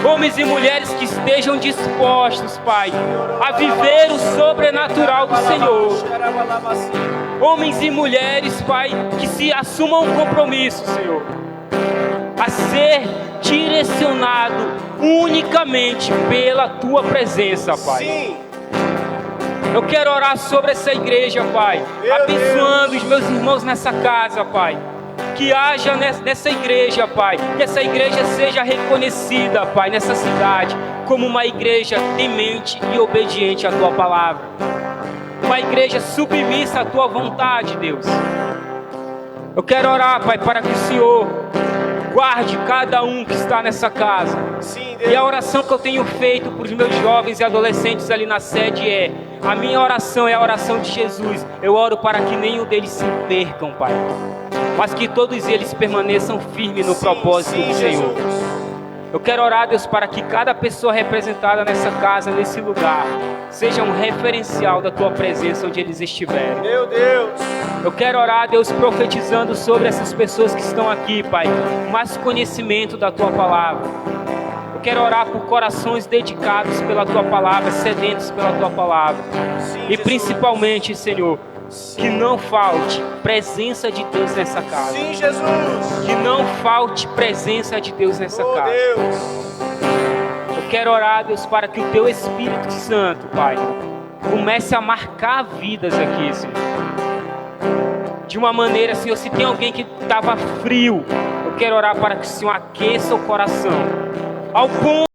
Homens e mulheres que estejam dispostos, Pai, a viver o sobrenatural do Senhor. Homens e mulheres, Pai, que se assumam um compromisso, Senhor. a ser direcionado unicamente pela Tua presença, Pai. Sim. Eu quero orar sobre essa igreja, Pai, abençoando os meus irmãos nessa casa, Pai. Que haja nessa igreja, Pai, que essa igreja seja reconhecida, Pai, nessa cidade, como uma igreja temente e obediente à Tua palavra. Uma igreja submissa à Tua vontade, Deus. Eu quero orar, Pai, para que o Senhor guarde cada um que está nessa casa. Sim, Deus. E a oração que eu tenho feito para os meus jovens e adolescentes ali na sede é: a minha oração é a oração de Jesus. Eu oro para que nenhum deles se percam, Pai, mas que todos eles permaneçam firmes no propósito do Senhor. Jesus. Eu quero orar, Deus, para que cada pessoa representada nessa casa, nesse lugar, seja um referencial da Tua presença onde eles estiverem. Meu Deus. Eu quero orar, Deus, profetizando sobre essas pessoas que estão aqui, Pai, mais conhecimento da Tua palavra. Eu quero orar por corações dedicados pela Tua palavra, sedentos pela Tua palavra. Sim, E Jesus. principalmente, Senhor, que não falte presença de Deus nessa casa. Sim, Jesus. Que não falte presença de Deus nessa Oh, casa. Deus. Eu quero orar, Deus, para que o Teu Espírito Santo, Pai, comece a marcar vidas aqui, Senhor. De uma maneira, Senhor, se tem alguém que estava frio, eu quero orar para que o Senhor aqueça o coração, ao ponto